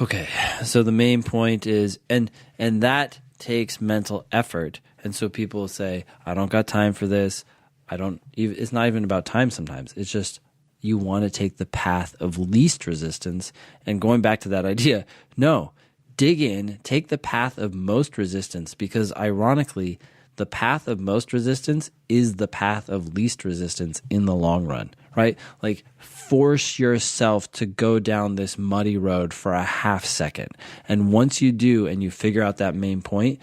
okay, so the main point is, and that takes mental effort. And so people say, I don't got time for this. It's not even about time sometimes. It's just, you want to take the path of least resistance. And going back to that idea, no, dig in, take the path of most resistance, because ironically, the path of most resistance is the path of least resistance in the long run, right? Like, force yourself to go down this muddy road for a half second. And once you do and you figure out that main point,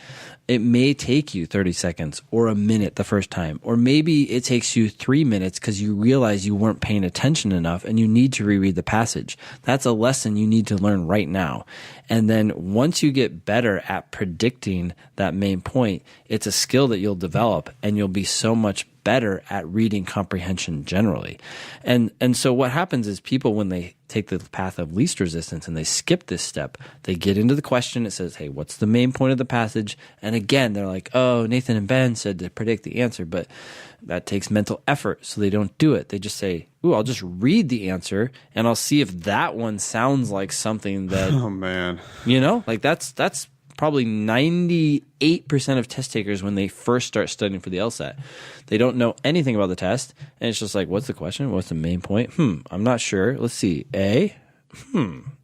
it may take you 30 seconds or a minute the first time, or maybe it takes you 3 minutes because you realize you weren't paying attention enough and you need to reread the passage. That's a lesson you need to learn right now. And then once you get better at predicting that main point, it's a skill that you'll develop and you'll be so much better at reading comprehension generally. And so what happens is people, when they take the path of least resistance and they skip this step, they get into the question. It says, hey, what's the main point of the passage? And again, they're like, oh, Nathan and Ben said to predict the answer, but that takes mental effort. So they don't do it. They just say, ooh, I'll just read the answer and I'll see if that one sounds like something that, oh man, like that's probably 98% of test takers when they first start studying for the LSAT. They don't know anything about the test, and it's just like, what's the question? What's the main point? I'm not sure. Let's see. A?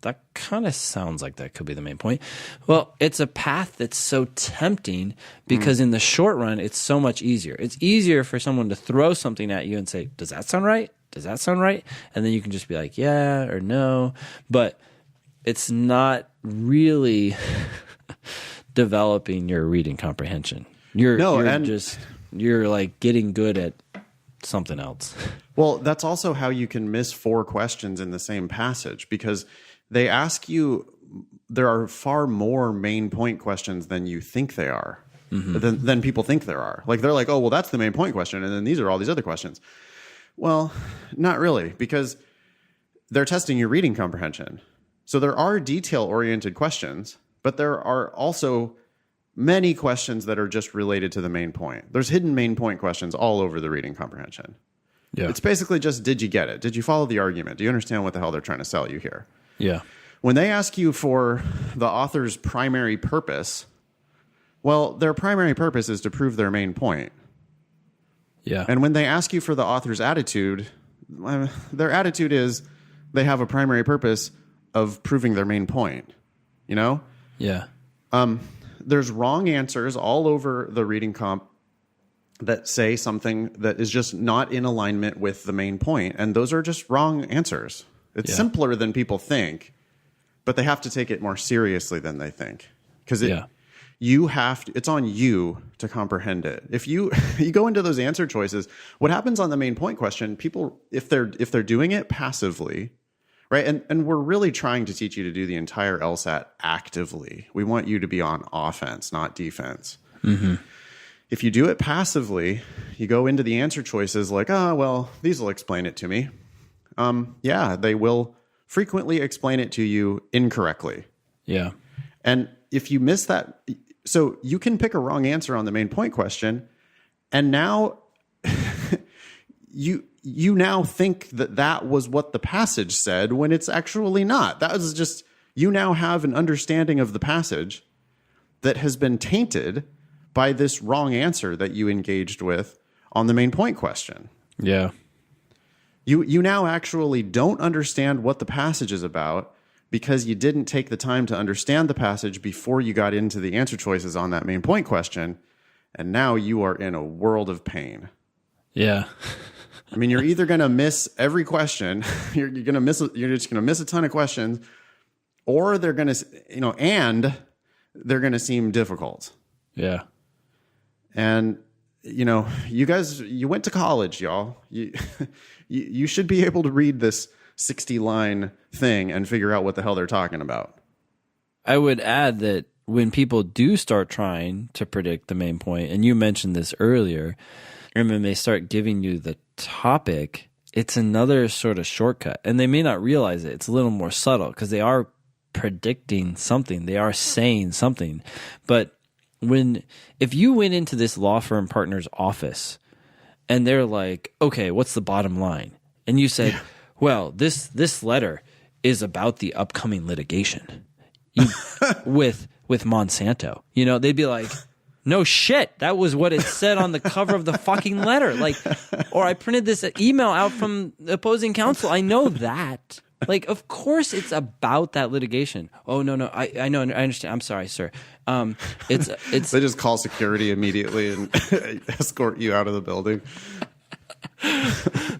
That kind of sounds like that could be the main point. Well, it's a path that's so tempting because in the short run, it's so much easier. It's easier for someone to throw something at you and say, does that sound right? Does that sound right? And then you can just be like, yeah or no. But it's not really developing your reading comprehension. You're like getting good at something else. Well, that's also how you can miss 4 questions in the same passage, because they ask you, there are far more main point questions than you think they are, than people think there are. Like, they're like, oh, well, that's the main point question, and then these are all these other questions. Well, not really, because they're testing your reading comprehension. So there are detail-oriented questions, but there are also many questions that are just related to the main point. There's hidden main point questions all over the reading comprehension. Yeah. It's basically just, did you get it? Did you follow the argument? Do you understand what the hell they're trying to sell you here? Yeah. When they ask you for the author's primary purpose, well, their primary purpose is to prove their main point. Yeah. And when they ask you for the author's attitude, their attitude is they have a primary purpose of proving their main point, you know? Yeah. There's wrong answers all over the reading comp that say something that is just not in alignment with the main point, and those are just wrong answers. It's simpler than people think, but they have to take it more seriously than they think, because it's on you to comprehend it. If you go into those answer choices, what happens on the main point question, people, if they're doing it passively, right? And we're really trying to teach you to do the entire LSAT actively. We want you to be on offense, not defense. If you do it passively, you go into the answer choices like, well, these will explain it to me. They will frequently explain it to you incorrectly. Yeah. And if you miss that, so you can pick a wrong answer on the main point question, and now you now think that was what the passage said when it's actually not. That was just, you now have an understanding of the passage that has been tainted by this wrong answer that you engaged with on the main point question. Yeah. You now actually don't understand what the passage is about because you didn't take the time to understand the passage before you got into the answer choices on that main point question, and now you are in a world of pain. Yeah. I mean, you're either going to miss every question, you're just going to miss a ton of questions, or they're going to, and they're going to seem difficult. Yeah. And, you guys, you went to college, y'all. You should be able to read this 60-line thing and figure out what the hell they're talking about. I would add that when people do start trying to predict the main point, and you mentioned this earlier, and when they start giving you the topic, it's another sort of shortcut. And they may not realize it. It's a little more subtle because they are predicting something. They are saying something. But if you went into this law firm partner's office and they're like, okay, what's the bottom line? And you said, well, this letter is about the upcoming litigation with Monsanto. They'd be like, no shit, that was what it said on the cover of the fucking letter. Like, or I printed this email out from the opposing counsel. I know that. Like, of course it's about that litigation. Oh, no, I know, I understand. I'm sorry, sir. It's They just call security immediately and escort you out of the building.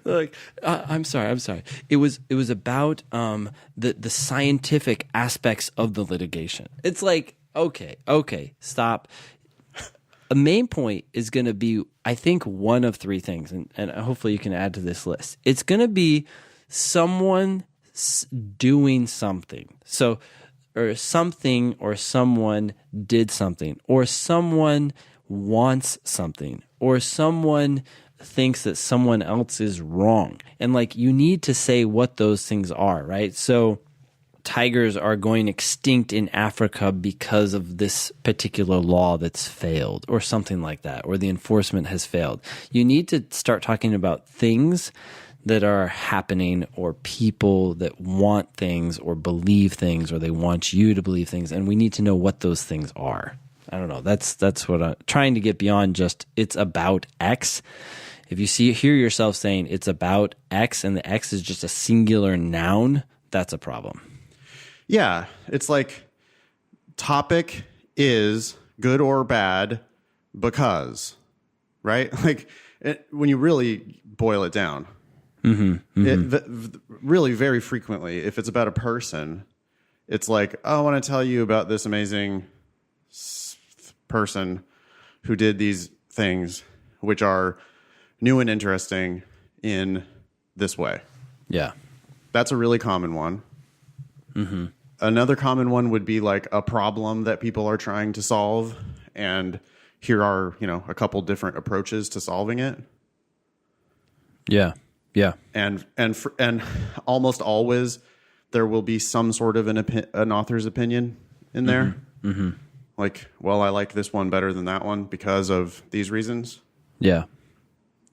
Like, I'm sorry. It was about the scientific aspects of the litigation. It's like, okay, stop. A main point is going to be, I think, one of 3 things, and hopefully you can add to this list. It's going to be someone doing something. So, or something, or someone did something, or someone wants something, or someone thinks that someone else is wrong. And like, you need to say what those things are, right? So tigers are going extinct in Africa because of this particular law that's failed, or something like that, or the enforcement has failed. You need to start talking about things that are happening, or people that want things or believe things, or they want you to believe things, and we need to know what those things are. I don't know. That's what I'm trying to get beyond just it's about X. If you hear yourself saying it's about X and the X is just a singular noun, that's a problem. Yeah, it's like topic is good or bad because, right? Like when you really boil it down, really very frequently, if it's about a person, it's like, oh, I want to tell you about this amazing person who did these things, which are new and interesting in this way. Yeah. That's a really common one. Mm-hmm. Another common one would be like a problem that people are trying to solve, and here are, a couple different approaches to solving it. Yeah. Yeah. And almost always there will be some sort of an author's opinion in there. Mm-hmm. Mm-hmm. Like, well, I like this one better than that one because of these reasons. Yeah.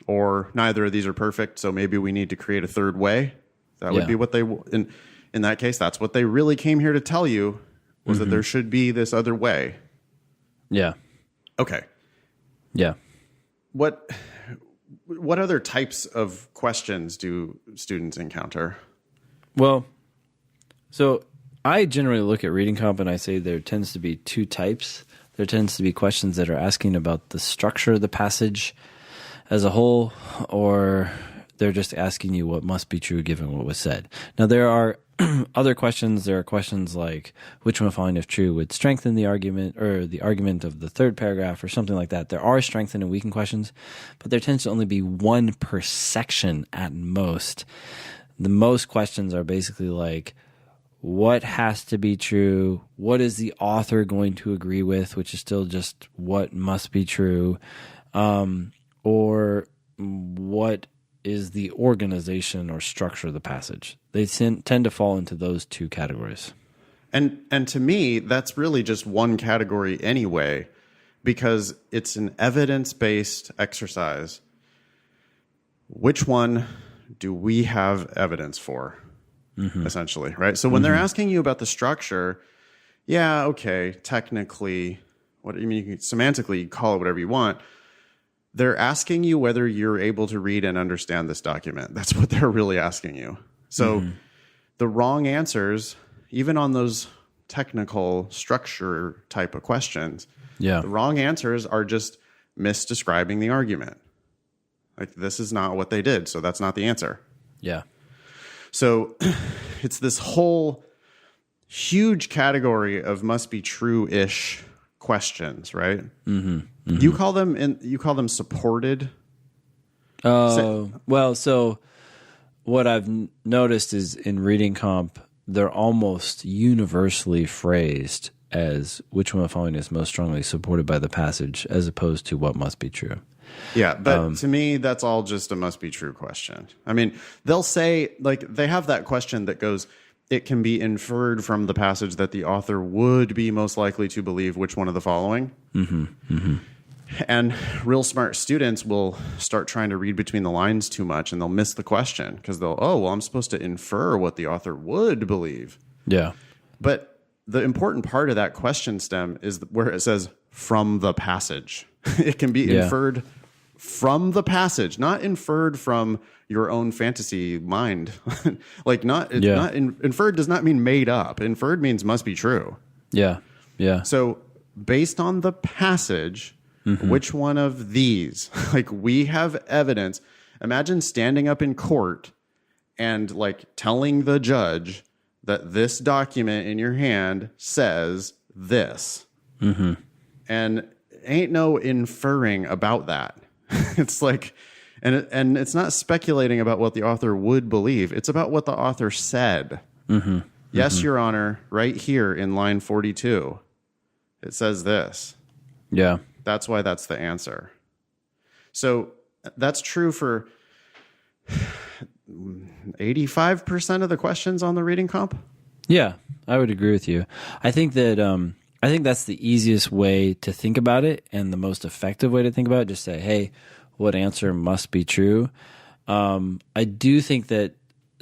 Or neither of these are perfect, so maybe we need to create a third way. That would be what they in that case, that's what they really came here to tell you, was that there should be this other way. Yeah. Okay. Yeah. What other types of questions do students encounter? Well, so I generally look at reading comp and I say there tends to be two types. There tends to be questions that are asking about the structure of the passage as a whole, or they're just asking you what must be true given what was said. Now, there are other questions. There are questions like which one following if true would strengthen the argument, or the argument of the third paragraph, or something like that. There are strengthen and weaken questions, but there tends to only be one per section at most. The most questions are basically like, what has to be true? What is the author going to agree with, which is still just what must be true? Or what is the organization or structure of the passage? They tend to fall into those two categories. And to me, that's really just one category anyway, because it's an evidence-based exercise. Which one do we have evidence for? Essentially, right? So when they're asking you about the structure, yeah, okay, technically, semantically, you call it whatever you want. They're asking you whether you're able to read and understand this document. That's what they're really asking you. So the wrong answers, even on those technical structure type of questions, the wrong answers are just misdescribing the argument. Like, this is not what they did, so that's not the answer. Yeah. So it's this whole huge category of must be true-ish questions, right? Mm-hmm. Mm-hmm. You call them supported? Well, so what I've noticed is in reading comp, they're almost universally phrased as which one of the following is most strongly supported by the passage, as opposed to what must be true. Yeah, but to me, that's all just a must be true question. I mean, they'll say, like, they have that question that goes, it can be inferred from the passage that the author would be most likely to believe which one of the following. Mm-hmm. Mm-hmm. And real smart students will start trying to read between the lines too much, and they'll miss the question because I'm supposed to infer what the author would believe. Yeah. But the important part of that question stem is where it says from the passage. It can be inferred from the passage, not inferred from your own fantasy mind. Inferred does not mean made up. Inferred means must be true. Yeah. Yeah. So based on the passage, which one of these, like, we have evidence. Imagine standing up in court and like telling the judge that this document in your hand says this. Mm-hmm. And ain't no inferring about that. It's like, and it's not speculating about what the author would believe. It's about what the author said. Mm-hmm. Yes, Your Honor, right here in line 42, it says this. Yeah. That's why that's the answer. So that's true for 85% of the questions on the reading comp. Yeah, I would agree with you. I think that's the easiest way to think about it and the most effective way to think about it. Just say, hey, what answer must be true? I do think that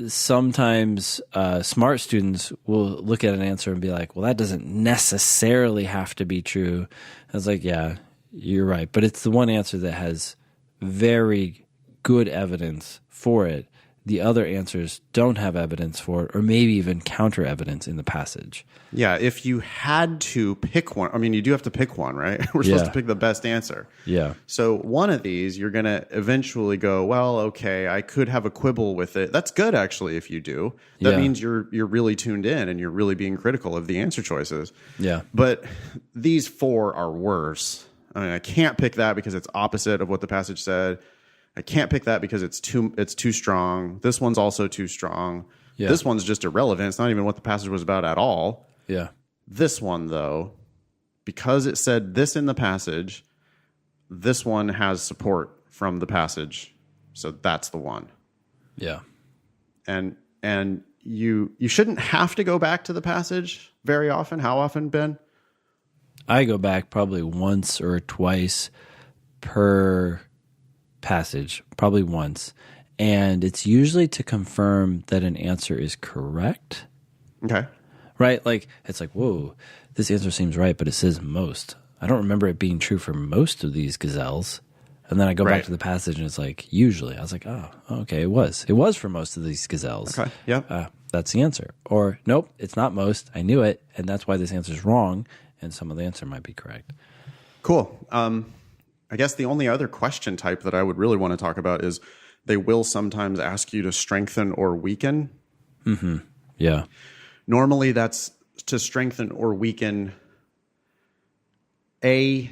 sometimes smart students will look at an answer and be like, well, that doesn't necessarily have to be true. I was like, yeah, you're right. But it's the one answer that has very good evidence for it. The other answers don't have evidence for it, or maybe even counter evidence in the passage. Yeah, if you had to pick one, I mean, you do have to pick one, right? We're supposed to pick the best answer. Yeah. So one of these, you're going to eventually go, well, okay, I could have a quibble with it. That's good, actually, if you do. That means you're really tuned in and you're really being critical of the answer choices. Yeah. But these 4 are worse. I mean, I can't pick that because it's opposite of what the passage said. I can't pick that because it's too strong. This one's also too strong. Yeah. This one's just irrelevant. It's not even what the passage was about at all. Yeah. This one, though, because it said this in the passage, this one has support from the passage. So that's the one. Yeah. And you shouldn't have to go back to the passage very often. How often, Ben? I go back probably once or twice per passage, probably once. And it's usually to confirm that an answer is correct. Okay. Right? Like, it's like, whoa, this answer seems right, but it says most. I don't remember it being true for most of these gazelles. And then I go back to the passage and it's like, usually. I was like, oh, okay, it was. It was for most of these gazelles. Okay, yeah. That's the answer. Or, nope, it's not most. I knew it, and that's why this answer is wrong, and some of the answer might be correct. Cool. I guess the only other question type that I would really want to talk about is they will sometimes ask you to strengthen or weaken. Mm-hmm. Yeah. Normally that's to strengthen or weaken a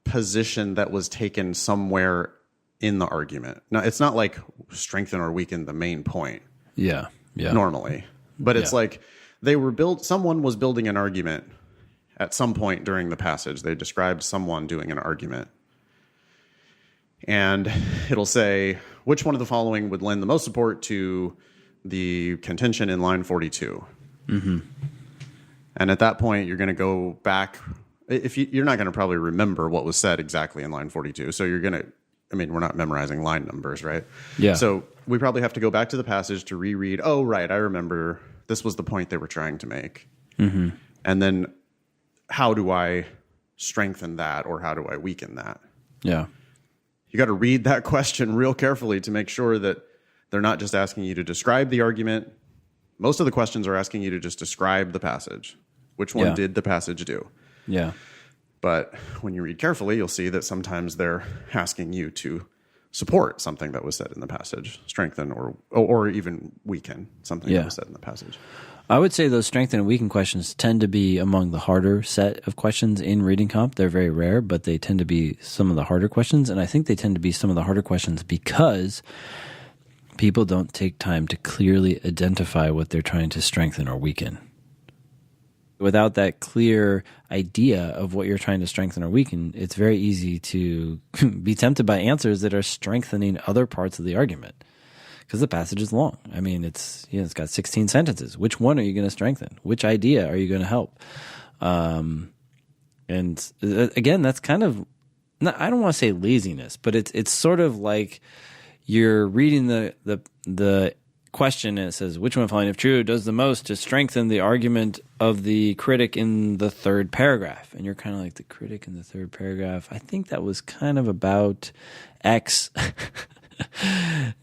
position that was taken somewhere in the argument. Now, it's not like strengthen or weaken the main point. Yeah. Yeah. Normally. But it's like someone was building an argument at some point during the passage. They described someone doing an argument. And it'll say, which one of the following would lend the most support to the contention in line 42? Mm-hmm. And at that point, you're going to go back. You're not going to probably remember what was said exactly in line 42. So you're going to, I mean, we're not memorizing line numbers, right? Yeah. So we probably have to go back to the passage to reread. Oh, right. I remember this was the point they were trying to make. Mm-hmm. And then how do I strengthen that or how do I weaken that? Yeah. You got to read that question real carefully to make sure that they're not just asking you to describe the argument. Most of the questions are asking you to just describe the passage. Which one did the passage do? Yeah. But when you read carefully, you'll see that sometimes they're asking you to support something that was said in the passage, strengthen or even weaken something that was said in the passage. I would say those strengthen and weaken questions tend to be among the harder set of questions in reading comp. They're very rare, but they tend to be some of the harder questions. And I think they tend to be some of the harder questions because people don't take time to clearly identify what they're trying to strengthen or weaken. Without that clear idea of what you're trying to strengthen or weaken, it's very easy to be tempted by answers that are strengthening other parts of the argument. Because the passage is long. I mean, it's got 16 sentences. Which one are you going to strengthen? Which idea are you going to help? And again, that's kind of, I don't want to say laziness, but it's sort of like you're reading the question and it says, which one, following if true, does the most to strengthen the argument of the critic in the third paragraph? And you're kind of like, the critic in the third paragraph, I think that was kind of about X.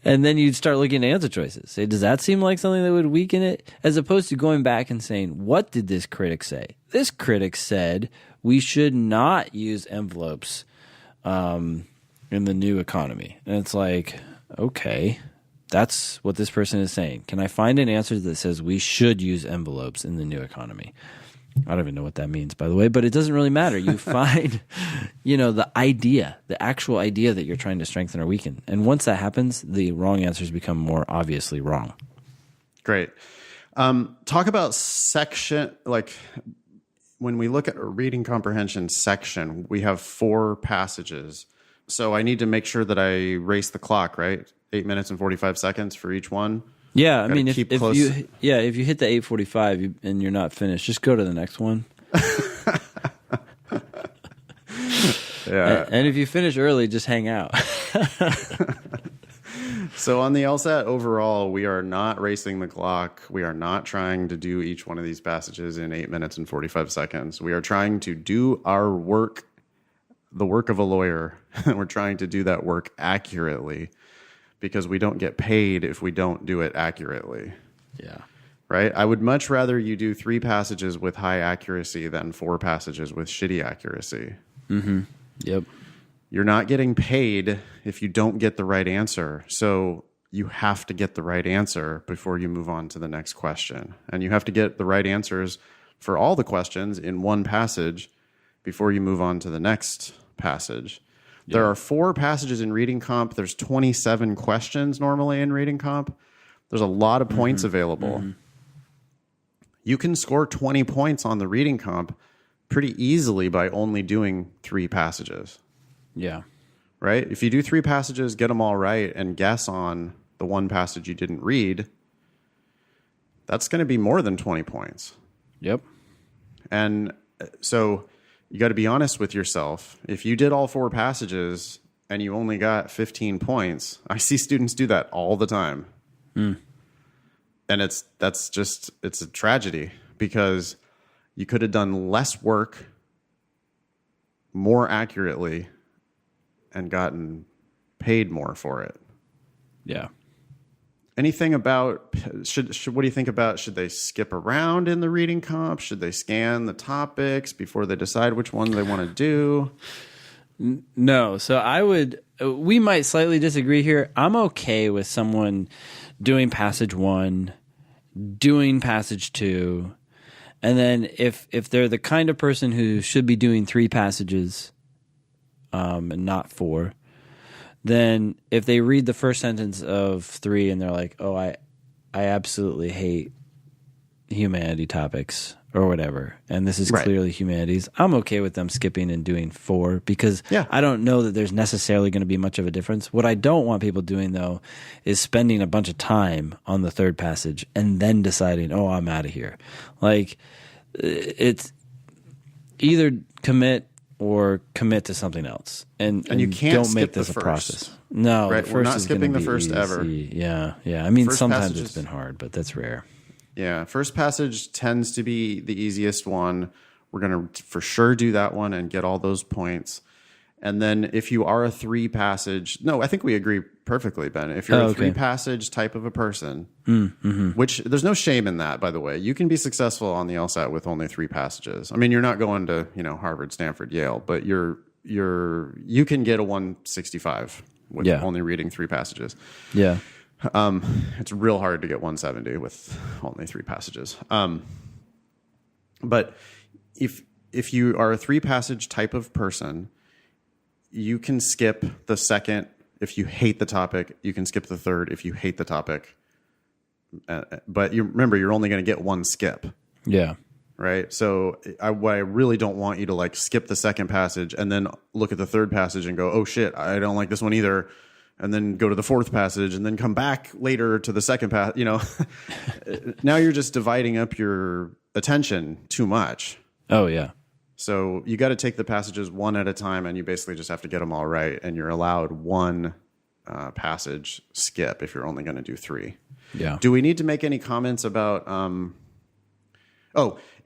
And then you'd start looking at answer choices. Say, does that seem like something that would weaken it? As opposed to going back and saying, what did this critic say? This critic said we should not use envelopes in the new economy. And it's like, okay, that's what this person is saying. Can I find an answer that says we should use envelopes in the new economy? I don't even know what that means, by the way, but it doesn't really matter. You find, the idea, the actual idea that you're trying to strengthen or weaken. And once that happens, the wrong answers become more obviously wrong. Great. Talk about section, like when we look at a reading comprehension section, we have 4 passages. So I need to make sure that I race the clock, right? 8 minutes and 45 seconds for each one. Yeah, I mean, if you hit the 8:45 and you're not finished, just go to the next one. Yeah. And if you finish early, just hang out. So on the LSAT overall, we are not racing the clock. We are not trying to do each one of these passages in 8 minutes and 45 seconds. We are trying to do our work, the work of a lawyer. We're trying to do that work accurately because we don't get paid if we don't do it accurately. Yeah. Right? I would much rather you do 3 passages with high accuracy than 4 passages with shitty accuracy. Mm-hmm. Yep. You're not getting paid if you don't get the right answer. So you have to get the right answer before you move on to the next question. And you have to get the right answers for all the questions in one passage before you move on to the next passage. Yeah. There are 4 passages in reading comp. There's 27 questions normally in reading comp. There's a lot of points available. Mm-hmm. You can score 20 points on the reading comp pretty easily by only doing 3 passages. Yeah. Right? If you do 3 passages, get them all right, and guess on the one passage you didn't read, that's going to be more than 20 points. Yep. And so you got to be honest with yourself. If you did all 4 passages and you only got 15 points, I see students do that all the time. And it's a tragedy because you could have done less work more accurately and gotten paid more for it. Yeah. Anything about should what do you think about, should they skip around in the reading comp? Should they scan the topics before they decide which one they want to do? No. So we might slightly disagree here. I'm okay with someone doing passage 1, doing passage 2, and then if they're the kind of person who should be doing 3 passages and not 4, then if they read the first sentence of 3 and they're like, oh, I absolutely hate humanity topics or whatever, and this is clearly humanities, I'm okay with them skipping and doing 4 because I don't know that there's necessarily going to be much of a difference. What I don't want people doing, though, is spending a bunch of time on the 3rd passage and then deciding, oh, I'm out of here. Like, it's either commit or commit to something else, and you can't don't skip make this the a first. Process. No, right? We're not skipping the first ever. Yeah. I mean, first sometimes passages, it's been hard, but that's rare. Yeah, first passage tends to be the easiest one. We're going to for sure do that one and get all those points. And then if you are a 3 passage, no, I think we agree perfectly, Ben. If you're a 3 passage type of a person, which there's no shame in that, by the way. You can be successful on the LSAT with only 3 passages. I mean, you're not going to, Harvard, Stanford, Yale, but you can get a 165 with only reading 3 passages. Yeah. It's real hard to get 170 with only 3 passages. But if you are a 3 passage type of person, you can skip the 2nd if you hate the topic. You can skip the 3rd if you hate the topic. But remember, you're only going to get 1 skip. Yeah. Right? So I really don't want you to skip the 2nd passage and then look at the 3rd passage and go, oh shit, I don't like this one either. And then go to the 4th passage and then come back later to the 2nd passage. Now you're just dividing up your attention too much. Oh, yeah. So you got to take the passages one at a time, and you basically just have to get them all right. And you're allowed 1 passage skip if you're only going to do 3. Yeah. Do we need to make any comments about?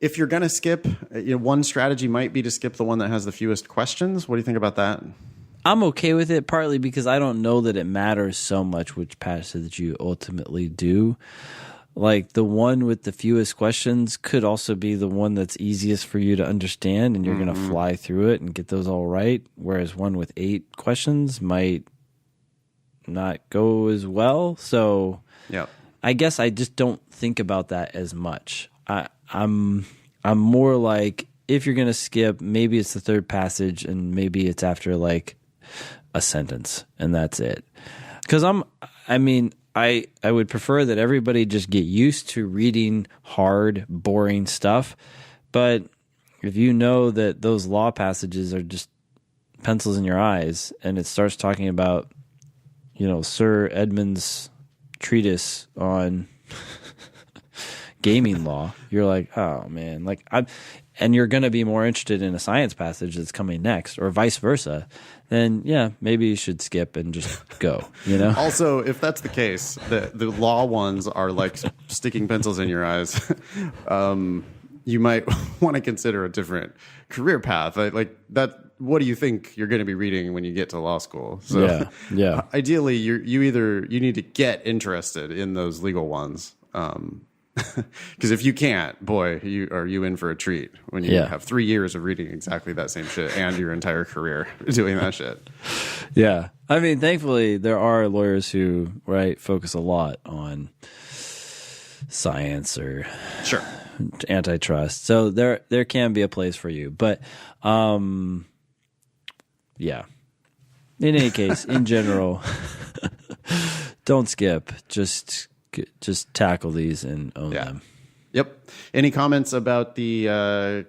If you're going to skip, one strategy might be to skip the one that has the fewest questions. What do you think about that? I'm okay with it, partly because I don't know that it matters so much which passage you ultimately do. Like, the one with the fewest questions could also be the one that's easiest for you to understand, and you're going to fly through it and get those all right, whereas one with 8 questions might not go as well. So I guess I just don't think about that as much. I'm more like, if you're going to skip, maybe it's the 3rd passage, and maybe it's after a sentence, and that's it. Because I would prefer that everybody just get used to reading hard, boring stuff. But if you know that those law passages are just pencils in your eyes, and it starts talking about, Sir Edmund's treatise on gaming law, you're like, oh man, like and you're going to be more interested in a science passage that's coming next, or vice versa, then yeah, maybe you should skip and just go, you know? Also, if that's the case, the law ones are like sticking pencils in your eyes. You might want to consider a different career path. Like that. What do you think you're going to be reading when you get to law school? So yeah. Ideally, you need to get interested in those legal ones. Because if you can't, boy, you in for a treat when you have 3 years of reading exactly that same shit and your entire career doing that shit. Yeah. I mean, thankfully, there are lawyers who focus a lot on science or sure antitrust. So there can be a place for you. But yeah. In any case, in general, don't skip. Just tackle these and own them. Yep. Any comments about the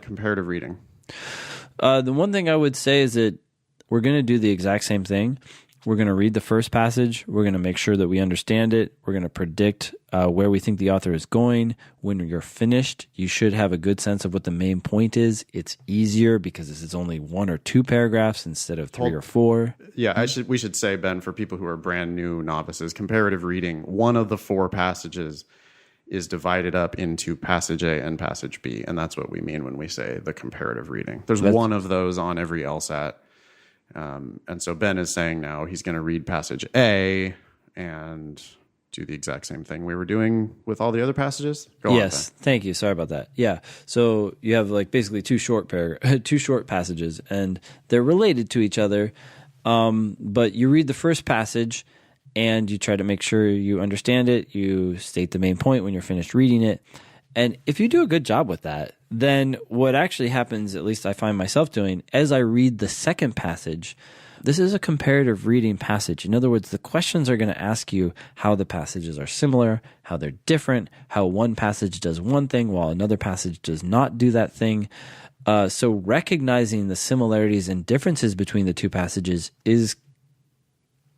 comparative reading? The one thing I would say is that we're going to do the exact same thing. We're going to read the first passage. We're going to make sure that we understand it. We're going to predict where we think the author is going. When you're finished, you should have a good sense of what the main point is. It's easier because this is only 1 or 2 paragraphs instead of 3 or 4. Yeah, we should say, Ben, for people who are brand new novices, comparative reading, one of the 4 passages is divided up into passage A and passage B, and that's what we mean when we say the comparative reading. There's one of those on every LSAT. And so Ben is saying now he's going to read passage A and do the exact same thing we were doing with all the other passages. Go on, Ben. Thank you. Sorry about that. Yeah. So you have like basically 2 short passages, and they're related to each other. But you read the first passage and you try to make sure you understand it. You state the main point when you're finished reading it. And if you do a good job with that, then what actually happens, at least I find myself doing, as I read the second passage, this is a comparative reading passage. In other words, the questions are going to ask you how the passages are similar, how they're different, how one passage does one thing while another passage does not do that thing. So recognizing the similarities and differences between the 2 passages is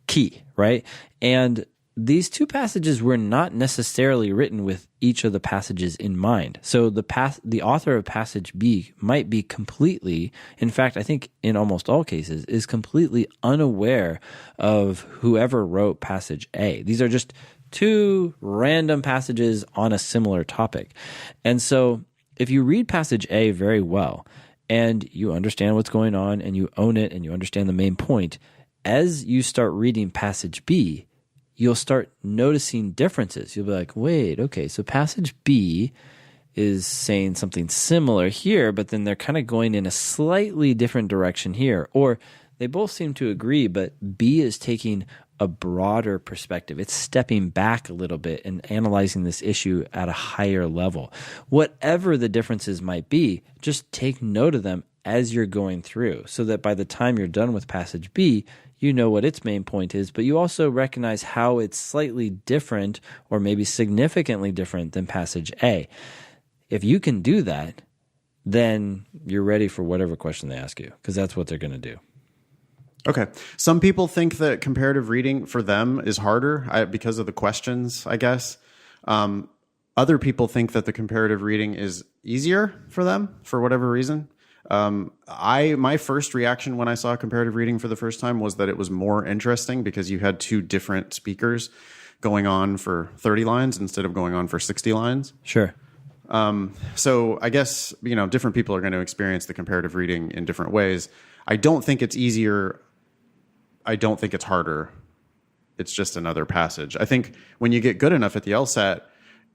key, right? And these 2 passages were not necessarily written with each of the passages in mind. So the author of passage B might be completely, in fact, I think in almost all cases, is completely unaware of whoever wrote passage A. These are just 2 random passages on a similar topic. And so if you read passage A very well and you understand what's going on and you own it and you understand the main point, as you start reading passage B, you'll start noticing differences. You'll be like, wait, okay, so passage B is saying something similar here, but then they're kind of going in a slightly different direction here. Or they both seem to agree, but B is taking a broader perspective. It's stepping back a little bit and analyzing this issue at a higher level. Whatever the differences might be, just take note of them as you're going through so that by the time you're done with passage B, you know what its main point is, but you also recognize how it's slightly different or maybe significantly different than passage A. If you can do that, then you're ready for whatever question they ask you, because that's what they're going to do. Okay. Some people think that comparative reading for them is harder because of the questions, I guess. Other people think that the comparative reading is easier for them for whatever reason. My first reaction when I saw comparative reading for the first time was that it was more interesting because you had 2 different speakers going on for 30 lines instead of going on for 60 lines. Sure. So I guess, different people are going to experience the comparative reading in different ways. I don't think it's easier. I don't think it's harder. It's just another passage. I think when you get good enough at the LSAT,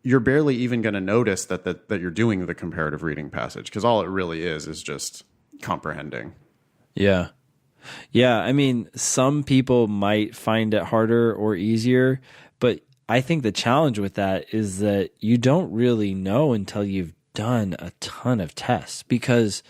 you're barely even going to notice that you're doing the comparative reading passage, because all it really is just comprehending. Yeah. Yeah. I mean, some people might find it harder or easier, but I think the challenge with that is that you don't really know until you've done a ton of tests, because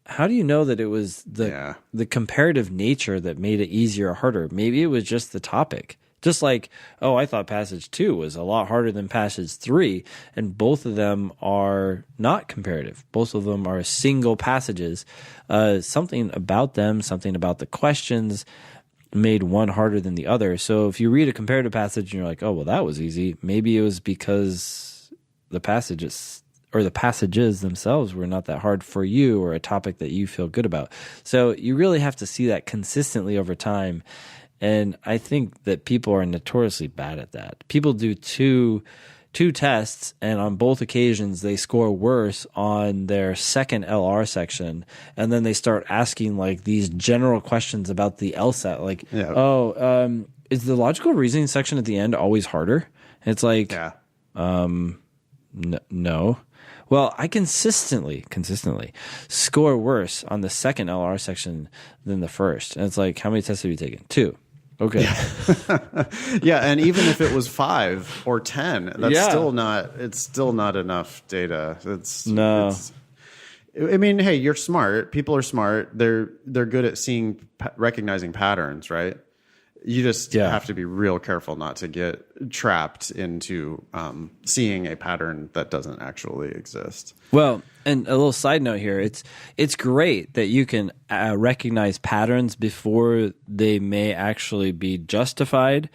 how do you know that it was the comparative nature that made it easier or harder? Maybe it was just the topic. Just like, I thought passage 2 was a lot harder than passage 3, and both of them are not comparative. Both of them are single passages. Something about them, something about the questions made one harder than the other. So if you read a comparative passage and you're like, oh, well, that was easy, maybe it was because the passages or the passages themselves were not that hard for you or a topic that you feel good about. So you really have to see that consistently over time. And I think that people are notoriously bad at that. People do two tests, and on both occasions they score worse on their second LR section, and then they start asking like these general questions about the LSAT, like, is the logical reasoning section at the end always harder? And it's like, no. Well, I consistently score worse on the second LR section than the first. And it's like, how many tests have you taken? 2. Okay. Yeah, and even if it was 5 or 10, that's still not enough data. I mean, hey, you're smart. People are smart. They're good at recognizing patterns, right? You just have to be real careful not to get trapped into seeing a pattern that doesn't actually exist. Well, and a little side note here, it's great that you can recognize patterns before they may actually be justified,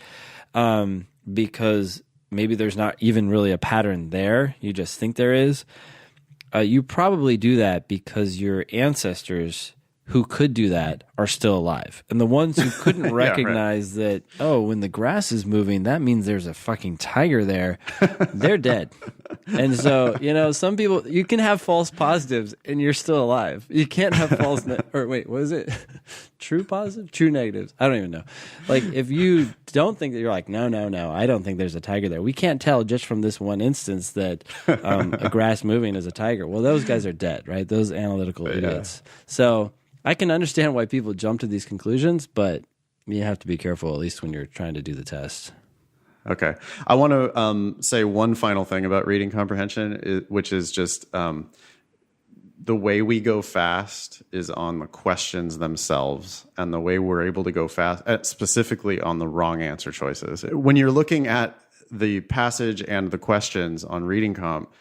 because maybe there's not even really a pattern there. You just think there is. You probably do that because your ancestors who could do that are still alive. And the ones who couldn't recognize that, when the grass is moving, that means there's a fucking tiger there, they're dead. And so, some people, you can have false positives and you're still alive. You can't have what is it? True positive? True negatives. I don't even know. Like, if you don't think that, you're like, no, I don't think there's a tiger there. We can't tell just from this one instance that a grass moving is a tiger. Well, those guys are dead, right? Those analytical idiots. So I can understand why people jump to these conclusions, but you have to be careful, at least when you're trying to do the test. Okay. I want to say one final thing about reading comprehension, which is just the way we go fast is on the questions themselves, and the way we're able to go fast, specifically on the wrong answer choices. When you're looking at the passage and the questions on reading comp,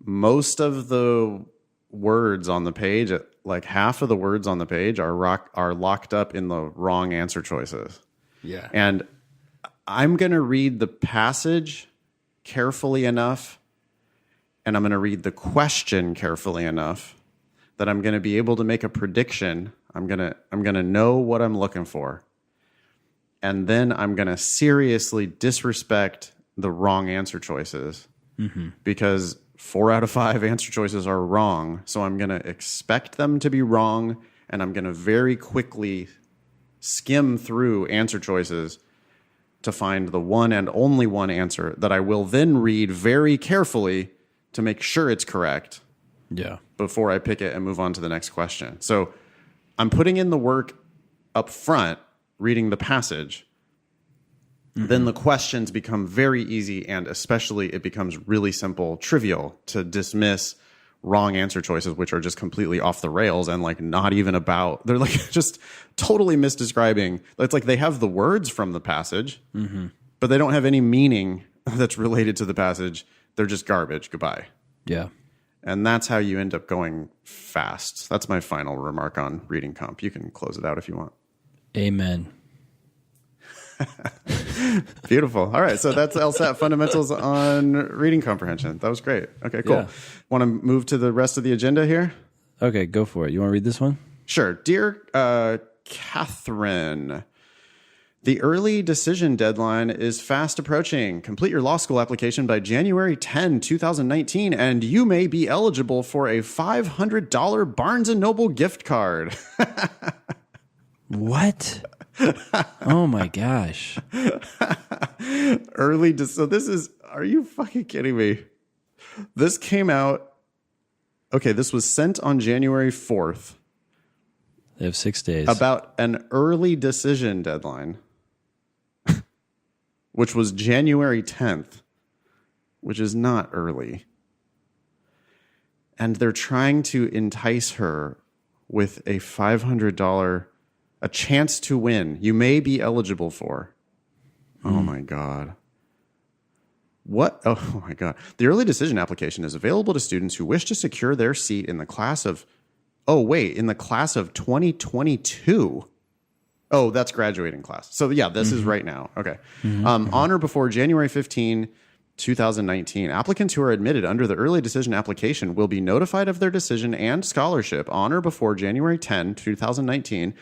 most of the words on the page, like half of the words on the page are locked up in the wrong answer choices. Yeah. And I'm going to read the passage carefully enough, and I'm going to read the question carefully enough that I'm going to be able to make a prediction. I'm going to know what I'm looking for. And then I'm going to seriously disrespect the wrong answer choices, because 4 out of 5 answer choices are wrong. So I'm going to expect them to be wrong, and I'm going to very quickly skim through answer choices to find the one and only one answer that I will then read very carefully to make sure it's correct. Yeah. Before I pick it and move on to the next question. So I'm putting in the work up front, reading the passage. Then the questions become very easy, and especially it becomes really simple, trivial to dismiss wrong answer choices, which are just completely off the rails and like not even about, they're like just totally misdescribing. It's like they have the words from the passage, but they don't have any meaning that's related to the passage. They're just garbage. Goodbye. Yeah. And that's how you end up going fast. That's my final remark on reading comp. You can close it out if you want. Amen. Beautiful. All right. So that's LSAT fundamentals on reading comprehension. That was great. Okay, cool. Yeah. Want to move to the rest of the agenda here? Okay, go for it. You want to read this one? Sure. Dear Catherine, the early decision deadline is fast approaching. Complete your law school application by January 10, 2019, and you may be eligible for a $500 Barnes & Noble gift card. What? Oh my gosh. So this is, are you fucking kidding me? This came out, okay, this was sent on January 4th. They have 6 days. About an early decision deadline, which was January 10th, which is not early. And they're trying to entice her with a $500, a chance to win. You may be eligible for. Oh my God. What? Oh my God. The early decision application is available to students who wish to secure their seat in the class of, in the class of 2022. Oh, that's graduating class. So yeah, this is right now. Okay. On or before January 15, 2019. Applicants who are admitted under the early decision application will be notified of their decision and scholarship on or before January 10, 2019.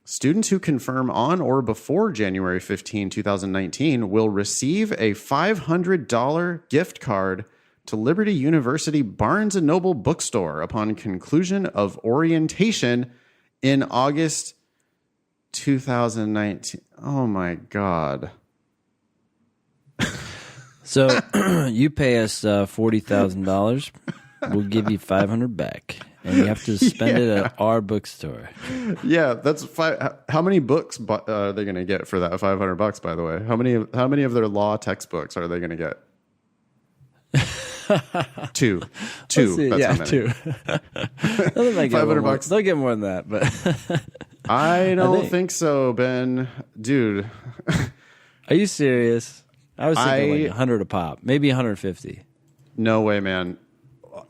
Students who confirm on or before January 15, 2019 will receive a $500 gift card to Liberty University Barnes & Noble bookstore upon conclusion of orientation in August 2019. Oh my God. So you pay us $40,000. We'll give you $500 back, and you have to spend it at our bookstore. Yeah, that's five. How many books are they going to get for that $500? By the way, how many of their law textbooks are they going to get? Two. That's yeah, how many. two. $500. They'll get more than that, but I don't think so, Ben. Dude, are you serious? I was thinking like 100 a pop, maybe 150. No way, man.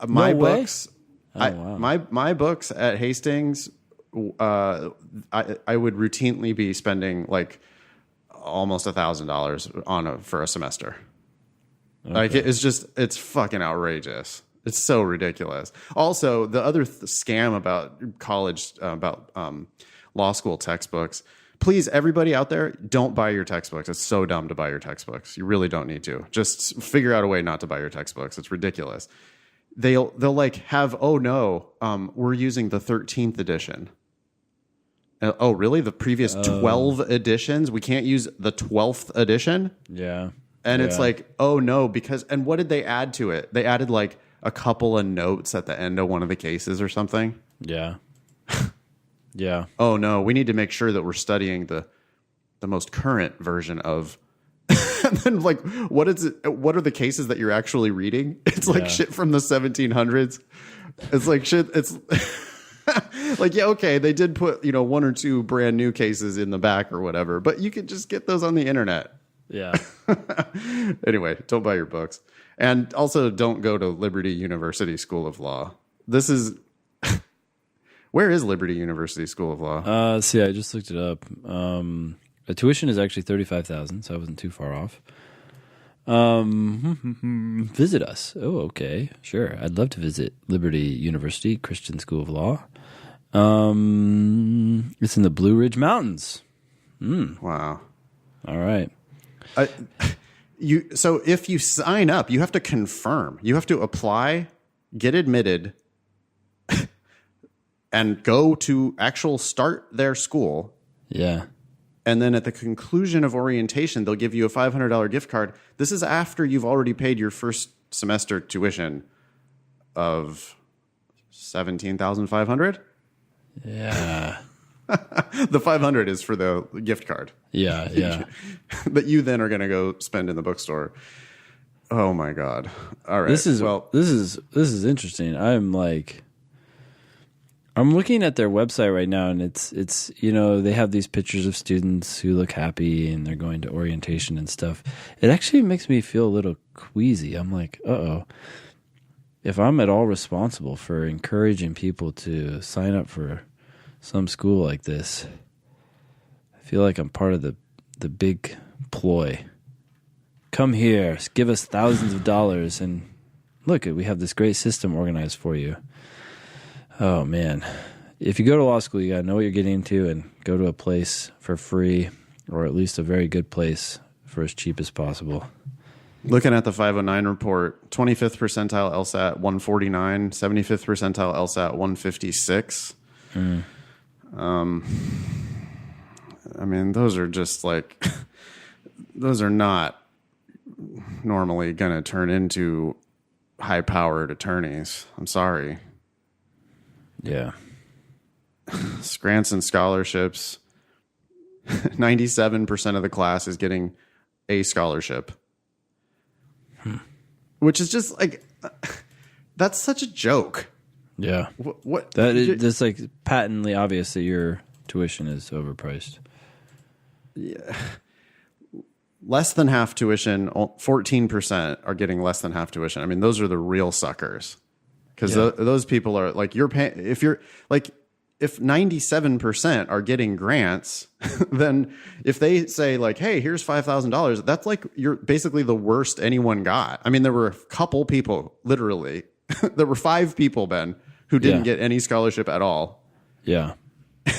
My No way? books. Wow. My books at Hastings. I would routinely be spending like almost $1,000 for a semester. Okay. Like it's fucking outrageous. It's so ridiculous. Also, the other scam about college, law school textbooks. Please, everybody out there, don't buy your textbooks. It's so dumb to buy your textbooks. You really don't need to. Just figure out a way not to buy your textbooks. It's ridiculous. They'll like have, oh no, we're using the 13th edition. Oh, really? The previous 12 editions? We can't use the 12th edition? Yeah. And it's like, oh no, and what did they add to it? They added like a couple of notes at the end of one of the cases or something. Yeah. Yeah. Oh no, we need to make sure that we're studying the most current version of. And then like, what is it? What are the cases that you're actually reading? It's like shit from the 1700s. It's like shit. It's like, yeah, okay, they did put, one or two brand new cases in the back or whatever, but you could just get those on the internet. Yeah. Anyway, don't buy your books. And also don't go to Liberty University School of Law. This is where is Liberty University School of Law? See, I just looked it up. The tuition is actually $35,000, so I wasn't too far off. Visit us. Oh, okay. Sure. I'd love to visit Liberty University Christian School of Law. It's in the Blue Ridge Mountains. Wow. All right. So if you sign up, you have to confirm. You have to apply, get admitted, and go to start their school. Yeah. And then at the conclusion of orientation, they'll give you a $500 gift card. This is after you've already paid your first semester tuition of $17,500. Yeah. The 500 is for the gift card. Yeah, yeah. That you then are going to go spend in the bookstore. Oh my God! All right. This is interesting. I'm looking at their website right now, and it's they have these pictures of students who look happy and they're going to orientation and stuff. It actually makes me feel a little queasy. I'm like, if I'm at all responsible for encouraging people to sign up for some school like this, I feel like I'm part of the big ploy. Come here, give us thousands of dollars, and look, we have this great system organized for you. Oh, man. If you go to law school, you got to know what you're getting into and go to a place for free, or at least a very good place for as cheap as possible. Looking at the 509 report, 25th percentile LSAT 149, 75th percentile LSAT 156. I mean, those are just like, those are not normally going to turn into high-powered attorneys. I'm sorry. Yeah. Grants and scholarships. 97% of the class is getting a scholarship. Which is just like, that's such a joke. Yeah. What that's like patently obvious that your tuition is overpriced. Yeah. Less than half tuition, 14% are getting less than half tuition. I mean, those are the real suckers. Because those people are like, you're paying, if you're like, if 97% are getting grants, then if they say like, hey, here's $5,000, that's like you're basically the worst anyone got. I mean, there were a couple people, literally, there were 5 people, Ben, who didn't get any scholarship at all. Yeah.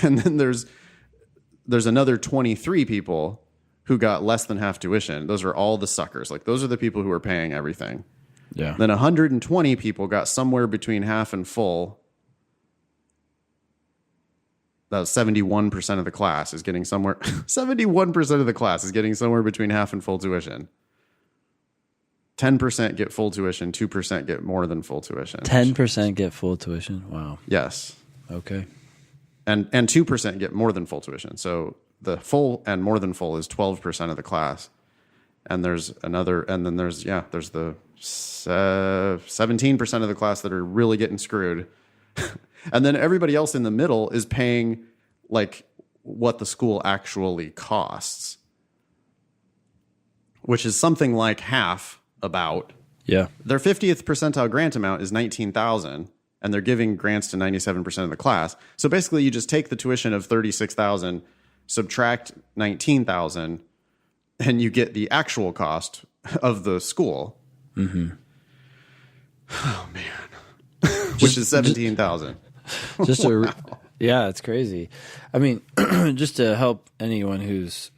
And then there's another 23 people who got less than half tuition. Those are all the suckers. Like those are the people who are paying everything. Yeah. Then 120 people got somewhere between half and full. That was 71% of the class is getting somewhere. 71% of the class is getting somewhere between half and full tuition. 10% get full tuition. 2% get more than full tuition. 10% get full tuition. Wow. Yes. Okay. And 2% get more than full tuition. So the full and more than full is 12% of the class. And there's another, and then there's the 17% of the class that are really getting screwed. And then everybody else in the middle is paying like what the school actually costs, which is something like half about. Yeah. Their 50th percentile grant amount is $19,000, and they're giving grants to 97% of the class. So basically you just take the tuition of $36,000, subtract $19,000, and you get the actual cost of the school. Mm-hmm. Oh man. Which is $17,000. Just wow. Yeah, it's crazy. I mean, just to help anyone who's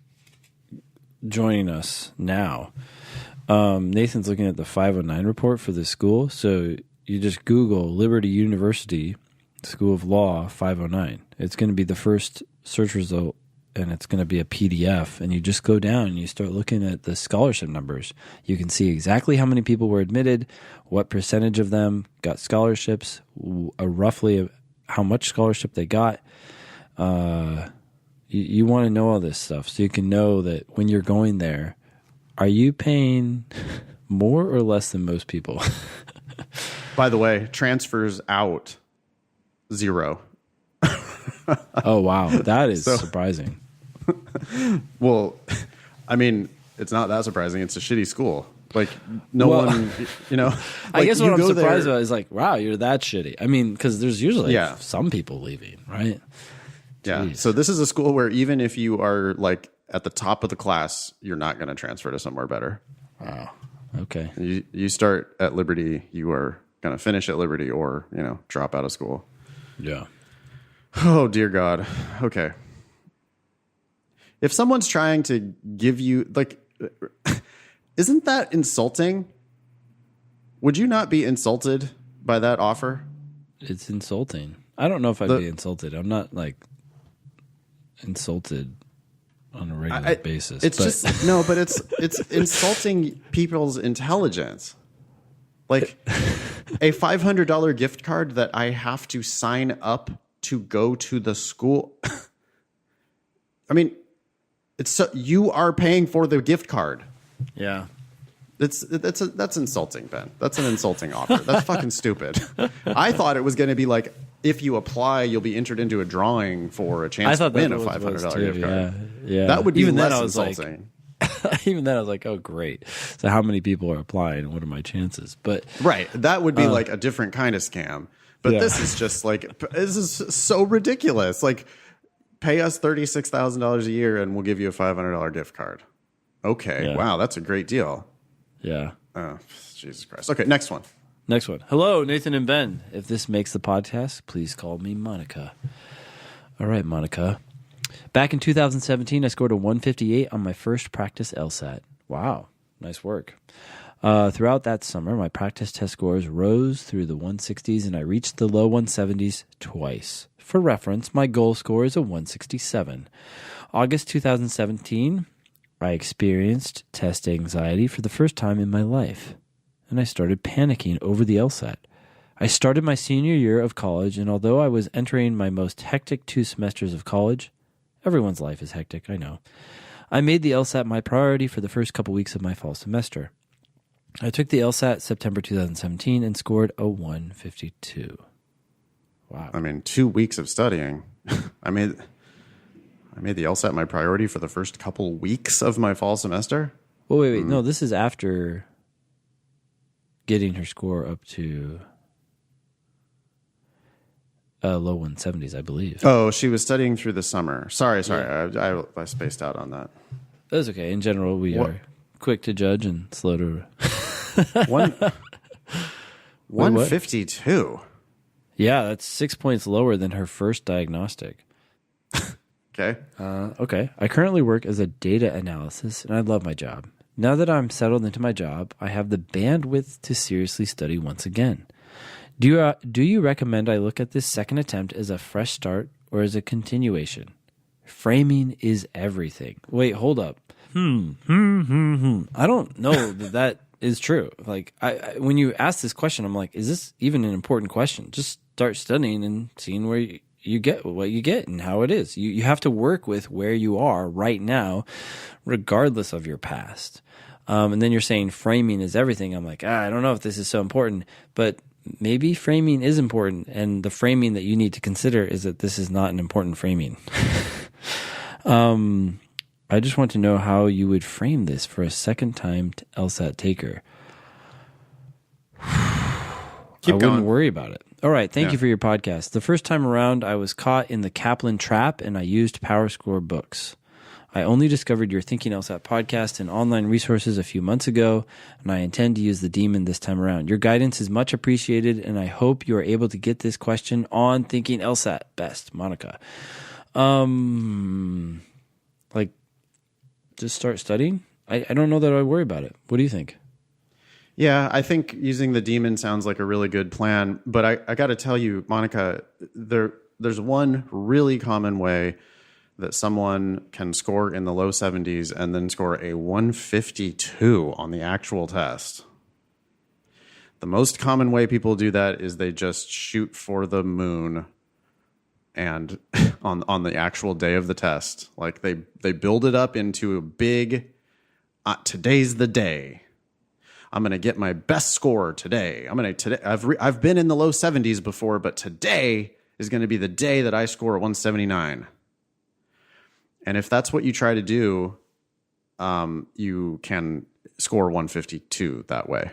joining us now, Nathan's looking at the 509 report for the school. So you just Google Liberty University School of Law 509. It's going to be the first search result, and it's going to be a PDF. And you just go down and you start looking at the scholarship numbers. You can see exactly how many people were admitted, what percentage of them got scholarships, roughly how much scholarship they got. You want to know all this stuff so you can know that when you're going there, are you paying more or less than most people? By the way, transfers out 0. Oh, wow. That is surprising. Well, I mean, it's not that surprising. It's a shitty school. Like, one, you know. Like, I guess what I'm surprised about is like, wow, you're that shitty. I mean, because there's usually some people leaving, right? Yeah. Jeez. So this is a school where even if you are like at the top of the class, you're not going to transfer to somewhere better. Wow. Okay. You start at Liberty, you are going to finish at Liberty or, you know, drop out of school. Yeah. Oh, dear God. Okay. If someone's trying to give you, like, isn't that insulting? Would you not be insulted by that offer? It's insulting. I don't know if I'd be insulted. I'm not, like, insulted on a regular basis. It's just, no, but it's insulting people's intelligence. Like, a $500 gift card that I have to sign up to go to the school. I mean, you are paying for the gift card. Yeah. That's insulting, Ben. That's an insulting offer. That's fucking stupid. I thought it was going to be like, if you apply, you'll be entered into a drawing for a chance to win a $500 gift card. Yeah. That would be even less then I was insulting. Like, even then I was like, oh, great. So how many people are applying and what are my chances? But right. That would be like a different kind of scam. But this is just like, this is so ridiculous. Like, pay us $36,000 a year and we'll give you a $500 gift card. Okay. Yeah. Wow. That's a great deal. Yeah. Oh, Jesus Christ. Okay. Next one. Hello, Nathan and Ben. If this makes the podcast, please call me Monica. All right, Monica. Back in 2017, I scored a 158 on my first practice LSAT. Wow. Nice work. Throughout that summer, my practice test scores rose through the 160s, and I reached the low 170s twice. For reference, my goal score is a 167. August 2017, I experienced test anxiety for the first time in my life, and I started panicking over the LSAT. I started my senior year of college, and although I was entering my most hectic 2 semesters of college, everyone's life is hectic, I know, I made the LSAT my priority for the first couple weeks of my fall semester. I took the LSAT September 2017 and scored a 152. Wow. I mean, 2 weeks of studying. I made the LSAT my priority for the first couple weeks of my fall semester. Well, wait. No, this is after getting her score up to... low 170s, I believe. Oh, she was studying through the summer. Sorry. I spaced out on that. That's okay. In general, we are quick to judge and slow to... 152. Yeah, that's 6 points lower than her first diagnostic. Okay. Okay. I currently work as a data analysis, and I love my job. Now that I'm settled into my job, I have the bandwidth to seriously study once again. Do you recommend I look at this second attempt as a fresh start or as a continuation? Framing is everything. Wait, hold up. I don't know that is true. Like, I when you ask this question, I'm like, is this even an important question? Just start studying and seeing where you get what you get and how it is. You have to work with where you are right now, regardless of your past. And then you're saying framing is everything. I'm like, I don't know if this is so important, but maybe framing is important. And the framing that you need to consider is that this is not an important framing. I just want to know how you would frame this for a second time LSAT taker. Keep going. Wouldn't worry about it. All right. Thank you for your podcast. The first time around, I was caught in the Kaplan trap and I used PowerScore books. I only discovered your Thinking LSAT podcast and online resources a few months ago, and I intend to use the Demon this time around. Your guidance is much appreciated, and I hope you are able to get this question on Thinking LSAT. Best, Monica. Like, just start studying? I don't know that I worry about it. What do you think? Yeah, I think using the Demon sounds like a really good plan, but I got to tell you, Monica, there's one really common way that someone can score in the low 70s and then score a 152 on the actual test. The most common way people do that is they just shoot for the moon and on the actual day of the test. Like they build it up into a big, today's the day. I'm going to get my best score today. I've been in the low 70s before, but today is going to be the day that I score a 179. And if that's what you try to do, you can score 152 that way.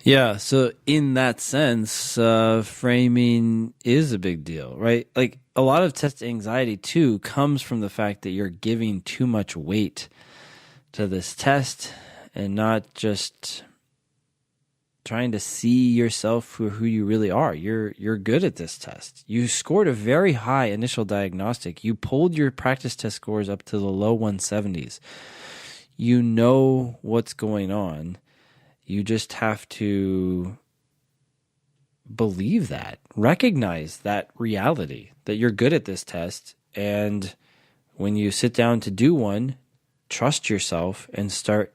Yeah. So in that sense, framing is a big deal, right? Like a lot of test anxiety too comes from the fact that you're giving too much weight to this test and not just trying to see yourself for who you really are. You're good at this test. You scored a very high initial diagnostic. You pulled your practice test scores up to the low 170s. You know what's going on. You just have to believe that, recognize that reality, that you're good at this test. And when you sit down to do one, trust yourself and start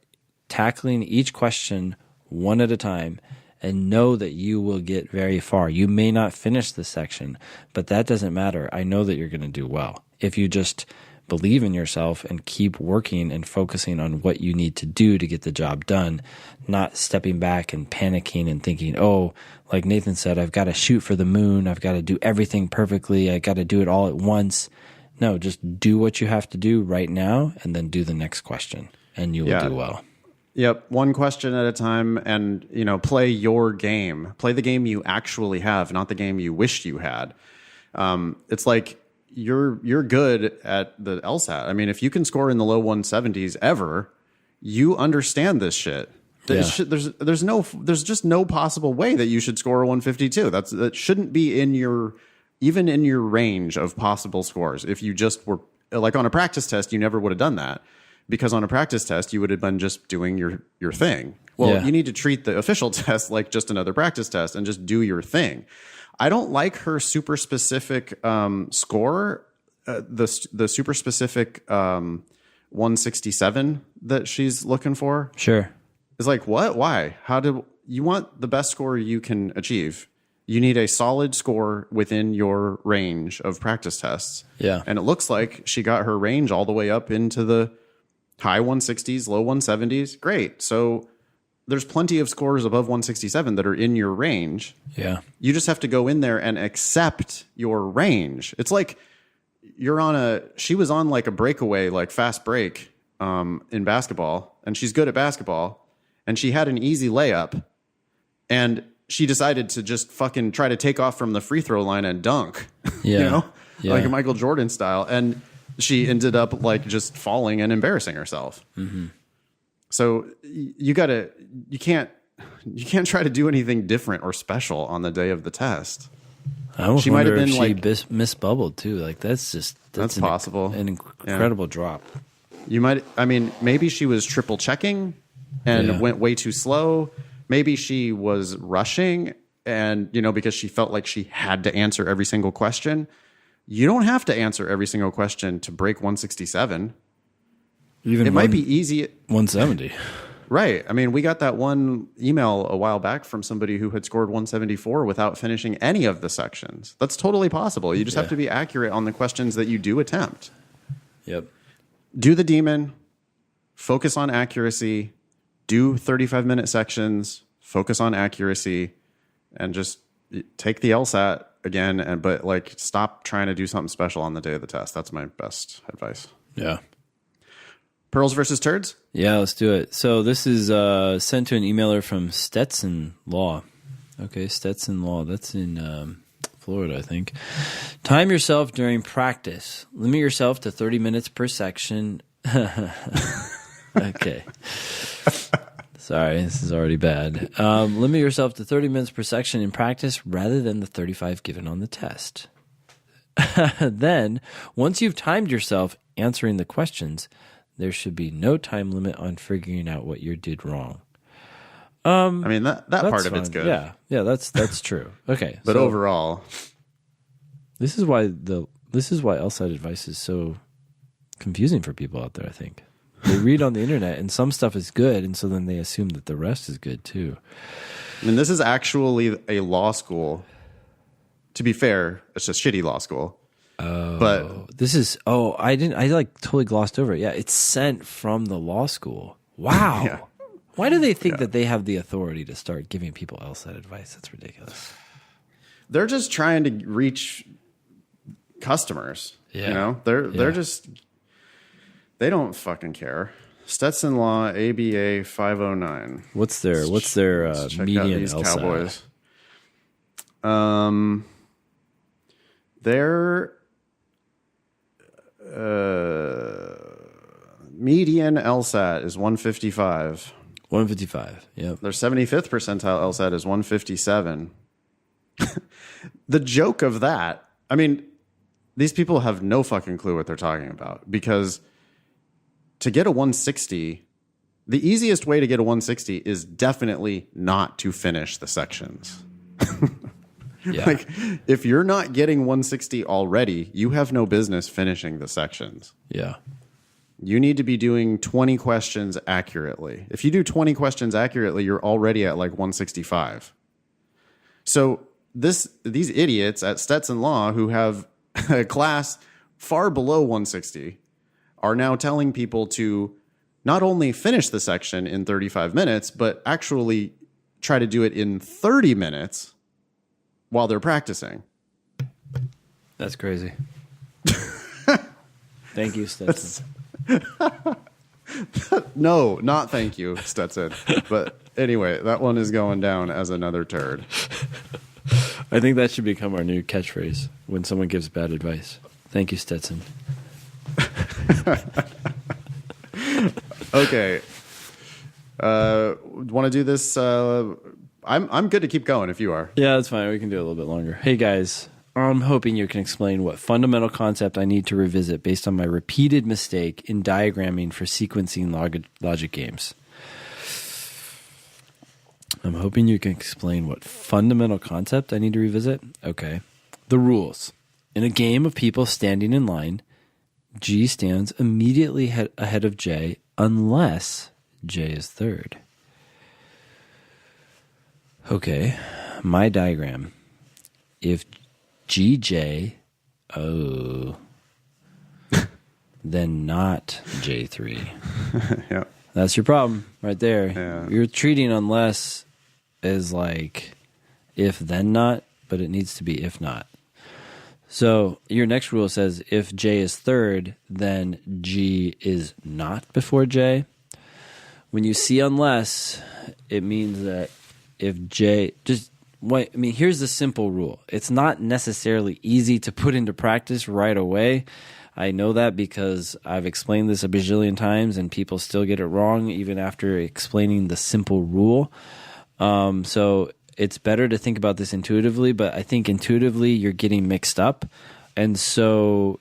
tackling each question one at a time and know that you will get very far. You may not finish this section, but that doesn't matter. I know that you're going to do well if you just believe in yourself and keep working and focusing on what you need to do to get the job done, not stepping back and panicking and thinking, oh, like Nathan said, I've got to shoot for the moon. I've got to do everything perfectly. I got to do it all at once. No, just do what you have to do right now and then do the next question and you will do well. Yep, one question at a time, and play your game. Play the game you actually have, not the game you wished you had. It's like you're good at the LSAT. I mean, if you can score in the low 170s ever, you understand this shit. There's just no possible way that you should score a 152. That shouldn't be even in your range of possible scores. If you just were like on a practice test, you never would have done that. Because on a practice test, you would have been just doing your thing. Well, you need to treat the official test like just another practice test and just do your thing. I don't like her super specific score, the super specific 167 that she's looking for. Sure. It's like, what? Why? How do you want the best score you can achieve? You need a solid score within your range of practice tests. Yeah. And it looks like she got her range all the way up into the high 160s, low 170s. Great. So there's plenty of scores above 167 that are in your range. Yeah. You just have to go in there and accept your range. It's like she was on like a breakaway, like fast break in basketball, and she's good at basketball, and she had an easy layup, and she decided to just fucking try to take off from the free throw line and dunk, Yeah. like a Michael Jordan style. And she ended up like just falling and embarrassing herself. Mm-hmm. So you can't try to do anything different or special on the day of the test. She might have been like misbubbled too. Like that's possible. An incredible drop. Maybe she was triple checking and went way too slow. Maybe she was rushing and, because she felt like she had to answer every single question. You don't have to answer every single question to break 167. It might be easy. 170. Right. We got that one email a while back from somebody who had scored 174 without finishing any of the sections. That's totally possible. You just have to be accurate on the questions that you do attempt. Yep. Do the Demon, focus on accuracy, do 35-minute sections, focus on accuracy, and just take the LSAT again. But stop trying to do something special on the day of the test. That's my best advice. Yeah. Pearls versus turds? Yeah, let's do it. So this is sent to an emailer from Stetson Law. Okay, Stetson Law. That's in Florida, I think. Time yourself during practice. Limit yourself to 30 minutes per section. Okay. Sorry, this is already bad. Limit yourself to 30 minutes per section in practice rather than the 35 given on the test. Then, once you've timed yourself answering the questions, there should be no time limit on figuring out what you did wrong. That part of it's good. Yeah, that's true. Okay, but overall, this is why LSAT advice is so confusing for people out there. I think they read on the internet and some stuff is good, and so then they assume that the rest is good too. This is actually a law school. To be fair, it's a shitty law school. Oh, but this is. Oh, I totally glossed over it. Yeah, it's sent from the law school. Wow. Yeah. Why do they think that they have the authority to start giving people LSAT advice? That's ridiculous. They're just trying to reach customers. Yeah. They're just, they don't fucking care. Stetson Law ABA 509. What's their median these LSAT? Cowboys. Their median LSAT is 155. 155. Yep. Their 75th percentile LSAT is 157. The joke of that, these people have no fucking clue what they're talking about, because to get a 160, the easiest way to get a 160 is definitely not to finish the sections. Yeah. If you're not getting 160 already, you have no business finishing the sections. Yeah. You need to be doing 20 questions accurately. If you do 20 questions accurately, you're already at 165. So these idiots at Stetson Law who have a class far below 160 are now telling people to not only finish the section in 35 minutes, but actually try to do it in 30 minutes while they're practicing. That's crazy. Thank you, Stetson. No, not thank you, Stetson. But anyway, that one is going down as another turd. I think that should become our new catchphrase when someone gives bad advice. Thank you, Stetson. Okay. Want to do this? I'm good to keep going if you are. Yeah, that's fine. We can do it a little bit longer. Hey, guys. I'm hoping you can explain what fundamental concept I need to revisit based on my repeated mistake in diagramming for sequencing logic games. I'm hoping you can explain what fundamental concept I need to revisit. Okay. The rules. In a game of people standing in line, G stands immediately ahead of J unless J is third. Okay. My diagram. If GJ, then not J3. Yeah. That's your problem right there. Yeah. You're treating unless as like if then not, but it needs to be if not. So your next rule says if J is third, then G is not before J. When you see unless, it means that if J, just here's the simple rule. It's not necessarily easy to put into practice right away. I know that because I've explained this a bajillion times and people still get it wrong even after explaining the simple rule. So it's better to think about this intuitively, but I think intuitively you're getting mixed up. And so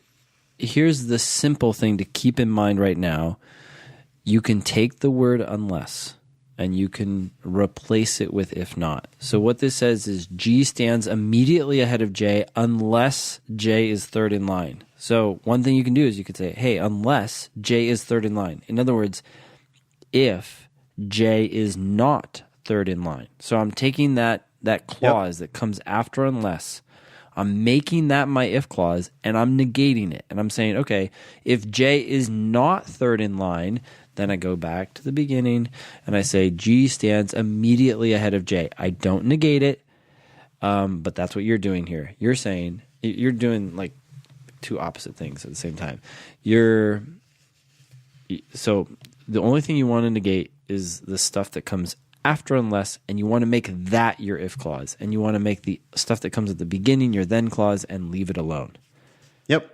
here's the simple thing to keep in mind right now. You can take the word unless and you can replace it with if not. So what this says is G stands immediately ahead of J unless J is third in line. So one thing you can do is you could say, hey, unless J is third in line. In other words, if J is not third in line. So I'm taking that clause that comes after unless, I'm making that my if clause, and I'm negating it. And I'm saying, okay, if J is not third in line, then I go back to the beginning and I say G stands immediately ahead of J. I don't negate it, but that's what you're doing here. You're saying, you're doing like two opposite things at the same time. So the only thing you want to negate is the stuff that comes after unless, and you want to make that your if clause, and you want to make the stuff that comes at the beginning your then clause and leave it alone. Yep.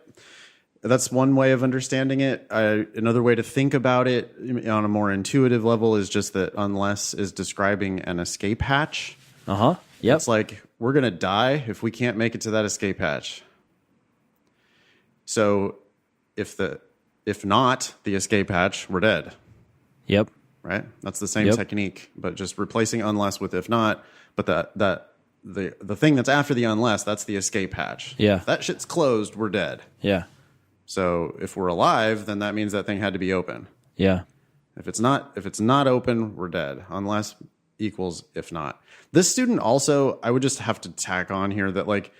That's one way of understanding it. Another way to think about it on a more intuitive level is just that unless is describing an escape hatch. Yep. It's like we're going to die if we can't make it to that escape hatch. So if not the escape hatch, we're dead. Yep. Right? That's the same technique, but just replacing unless with if not. But the thing that's after the unless, that's the escape hatch. Yeah. If that shit's closed, we're dead. Yeah. So if we're alive, then that means that thing had to be open. Yeah. If it's not open, we're dead. Unless equals if not. This student also, I would just have to tack on here that like,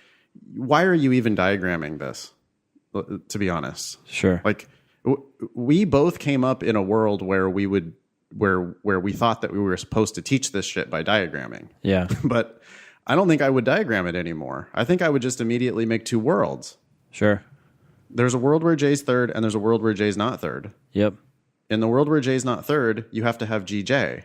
why are you even diagramming this? To be honest, sure. Like we both came up in a world where we thought that we were supposed to teach this shit by diagramming. Yeah. But I don't think I would diagram it anymore. I think I would just immediately make two worlds. Sure. There's a world where J's third, and there's a world where J's not third. Yep. In the world where J's not third, you have to have GJ.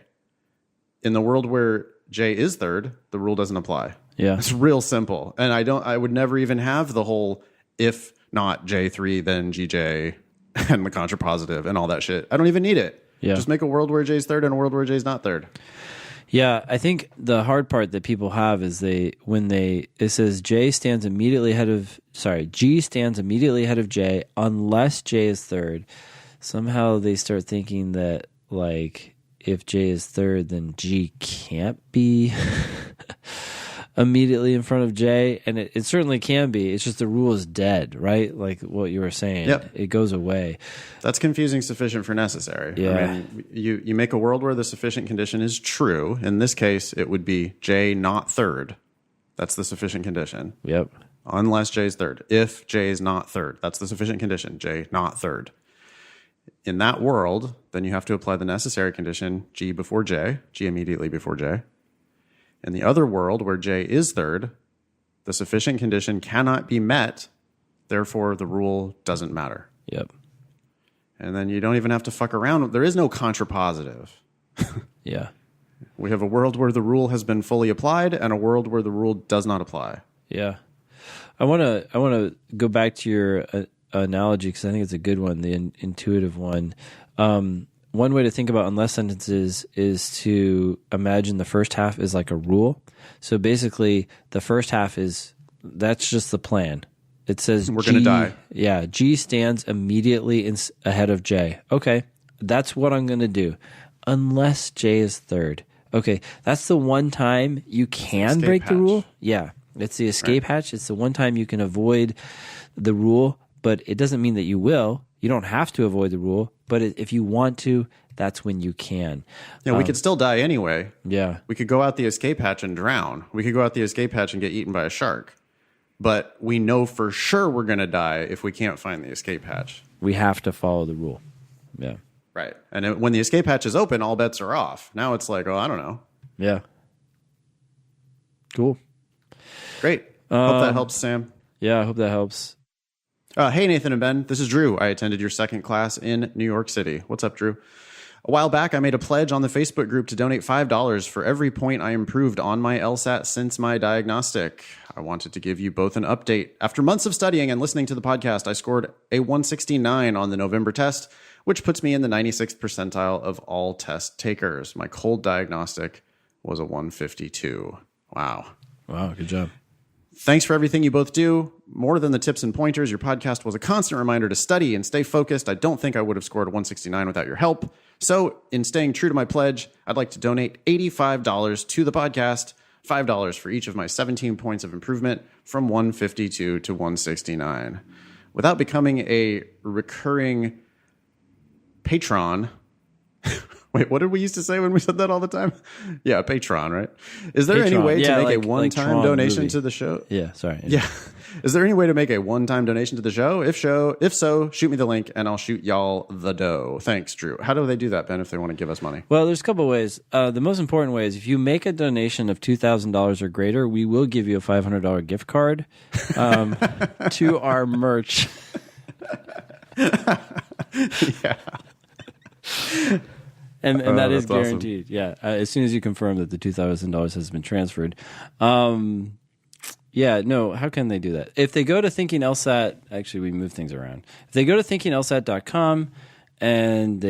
In the world where J is third, the rule doesn't apply. Yeah. It's real simple. And I would never even have the whole if not J3, then GJ and the contrapositive and all that shit. I don't even need it. Yeah. Just make a world where J's third and a world where J's not third. Yeah, I think the hard part that people have is it says G stands immediately ahead of J unless J is third. Somehow they start thinking that like if J is third, then G can't be immediately in front of J, and it certainly can be. It's just the rule is dead, right? Like what you were saying. Yep. It goes away. That's confusing sufficient for necessary. Yeah. I mean, you make a world where the sufficient condition is true. In this case, it would be J not third. That's the sufficient condition. Yep. Unless J is third. If J is not third, that's the sufficient condition. J not third. In that world, then you have to apply the necessary condition, G before J, G immediately before J. In the other world, where J is third, the sufficient condition cannot be met. Therefore, the rule doesn't matter. Yep. And then you don't even have to fuck around. There is no contrapositive. Yeah. We have a world where the rule has been fully applied and a world where the rule does not apply. Yeah. I want to go back to your analogy because I think it's a good one, the intuitive one. One way to think about unless sentences is to imagine the first half is like a rule. So basically, the first half that's just the plan. It says we're going to die. Yeah, G stands immediately ahead of J. Okay, that's what I'm going to do, unless J is third. Okay, that's the one time you can break the rule. Yeah, it's the escape hatch. It's the one time you can avoid the rule, but it doesn't mean that you will. You don't have to avoid the rule, but if you want to, that's when you can. Yeah, we could still die anyway. Yeah. We could go out the escape hatch and drown. We could go out the escape hatch and get eaten by a shark. But we know for sure we're going to die if we can't find the escape hatch. We have to follow the rule. Yeah. Right. And when the escape hatch is open, all bets are off. Now it's like, oh, I don't know. Yeah. Cool. Great. Hope that helps, Sam. Yeah, I hope that helps. Hey, Nathan and Ben. This is Drew. I attended your second class in New York City. What's up, Drew? A while back, I made a pledge on the Facebook group to donate $5 for every point I improved on my LSAT since my diagnostic. I wanted to give you both an update. After months of studying and listening to the podcast, I scored a 169 on the November test, which puts me in the 96th percentile of all test takers. My cold diagnostic was a 152. Wow. Wow, good job. Thanks for everything you both do. More than the tips and pointers, your podcast was a constant reminder to study and stay focused. I don't think I would have scored a 169 without your help. So, in staying true to my pledge, I'd like to donate $85 to the podcast, $5 for each of my 17 points of improvement from 152 to 169. Without becoming a recurring patron... Wait, what did we used to say when we said that all the time? Yeah, Patreon, right? Is there any way to make a one-time donation to the show? Yeah, sorry. Yeah. Is there any way to make a one-time donation to the show? If so, shoot me the link and I'll shoot y'all the dough. Thanks, Drew. How do they do that, Ben, if they want to give us money? Well, there's a couple of ways. The most important way is if you make a donation of $2,000 or greater, we will give you a $500 gift card to our merch. Yeah. And that is awesome. guaranteed. Yeah. As soon as you confirm that the $2,000 has been transferred. Yeah, no, how can they do that? If they go to Thinking LSAT, actually we move things around. If they go to thinkinglsat.com and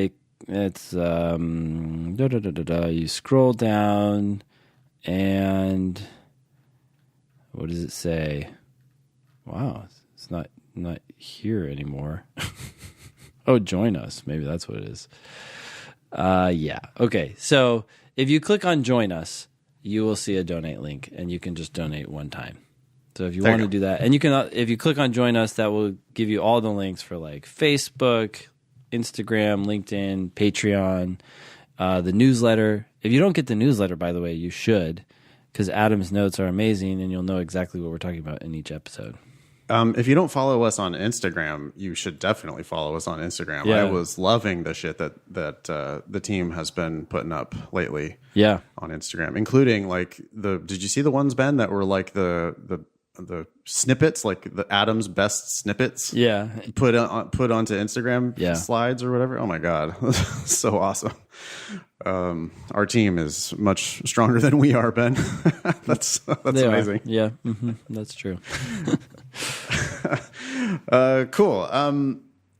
you scroll down and what does it say? Wow, it's not here anymore. Oh, join us. Maybe that's what it is. Yeah. Okay. So if you click on join us, you will see a donate link and you can just donate one time. So if you want to do that, and you can, if you click on join us, that will give you all the links for like Facebook, Instagram, LinkedIn, Patreon, the newsletter. If you don't get the newsletter, by the way, you should, because Adam's notes are amazing and you'll know exactly what we're talking about in each episode. If you don't follow us on Instagram, you should definitely follow us on Instagram. Yeah. I was loving the shit that the team has been putting up lately. Yeah, on Instagram, including like did you see the ones, Ben, that were like the snippets, like the Adam's best snippets? Yeah, put onto Instagram slides or whatever. Oh my God, so awesome. Our team is much stronger than we are, Ben. That's amazing. Yeah, that's true. Cool.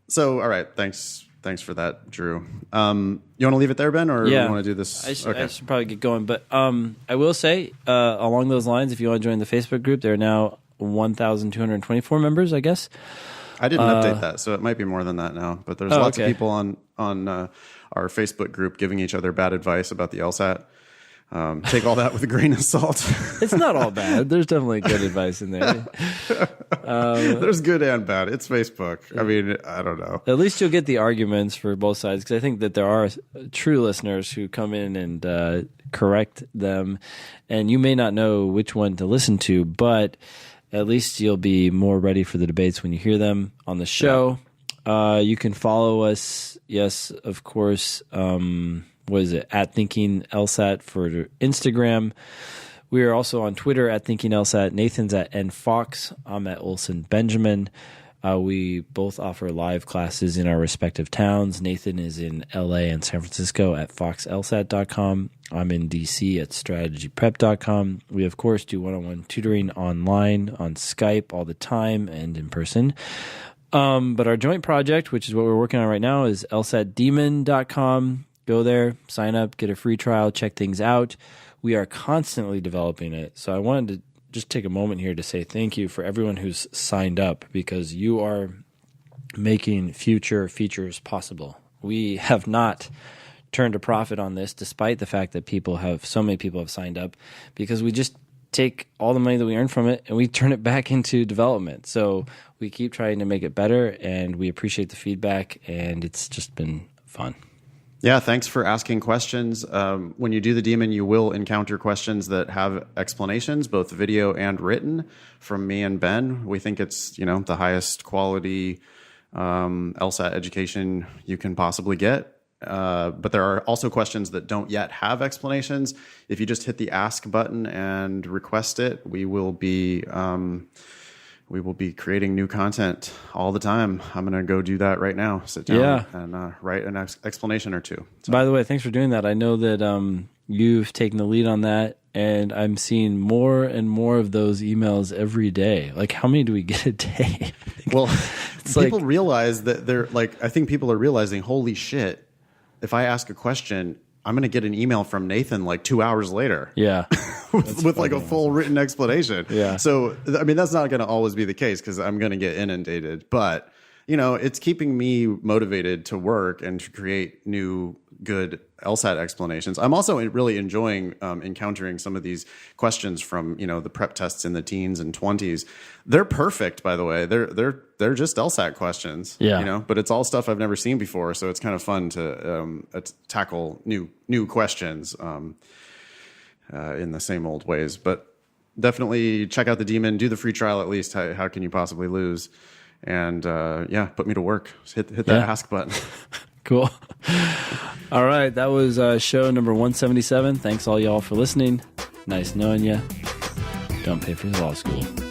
So, all right. Thanks for that, Drew. You want to leave it there, Ben, or you want to do this? I should probably get going, but I will say along those lines, if you want to join the Facebook group, there are now 1,224 members, I guess. I didn't update that, so it might be more than that now. But there's lots of people on our Facebook group giving each other bad advice about the LSAT. Take all that with a grain of salt. It's not all bad. There's definitely good advice in there. There's good and bad. It's Facebook. I mean, I don't know. At least you'll get the arguments for both sides, because I think that there are true listeners who come in and correct them, and you may not know which one to listen to, but at least you'll be more ready for the debates when you hear them on the show. Yeah. You can follow us, yes, of course. What is it? At Thinking LSAT for Instagram. We are also on Twitter at Thinking LSAT. Nathan's at nfox. I'm at Olson Benjamin. We both offer live classes in our respective towns. Nathan is in LA and San Francisco at foxlsat.com. I'm in DC at strategyprep.com. We, of course, do one-on-one tutoring online on Skype all the time and in person. But our joint project, which is what we're working on right now, is LSATdemon.com. Go there, sign up, get a free trial, check things out. We are constantly developing it. So I wanted to just take a moment here to say thank you for everyone who's signed up, because you are making future features possible. We have not turned a profit on this, despite the fact that so many people have signed up, because we just take all the money that we earn from it and we turn it back into development. So we keep trying to make it better, and we appreciate the feedback, and it's just been fun. Yeah, thanks for asking questions. When you do the Demon, you will encounter questions that have explanations, both video and written, from me and Ben. We think it's the highest quality LSAT education you can possibly get. But there are also questions that don't yet have explanations. If you just hit the ask button and request it, we will be we will be creating new content all the time. I'm going to go do that right now. Sit down and write an explanation or two. So. By the way, thanks for doing that. I know that you've taken the lead on that, and I'm seeing more and more of those emails every day. Like, how many do we get a day? Well, people realize that they're like, I think people are realizing, holy shit, if I ask a question, I'm going to get an email from Nathan like 2 hours later. Yeah. with like a full written explanation. Yeah. So, I mean, that's not going to always be the case because I'm going to get inundated. But, you know, it's keeping me motivated to work and to create new good LSAT explanations. I'm also really enjoying encountering some of these questions from, you know, the prep tests in the teens and 20s. They're perfect, by the way. They're just LSAT questions. Yeah. You know, but it's all stuff I've never seen before, so it's kind of fun to tackle new questions in the same old ways. But definitely check out the Demon. Do the free trial at least. How can you possibly lose? And put me to work. Hit that ask button. Cool. All right. That was show number 177. Thanks all y'all for listening. Nice knowing you. Don't pay for law school.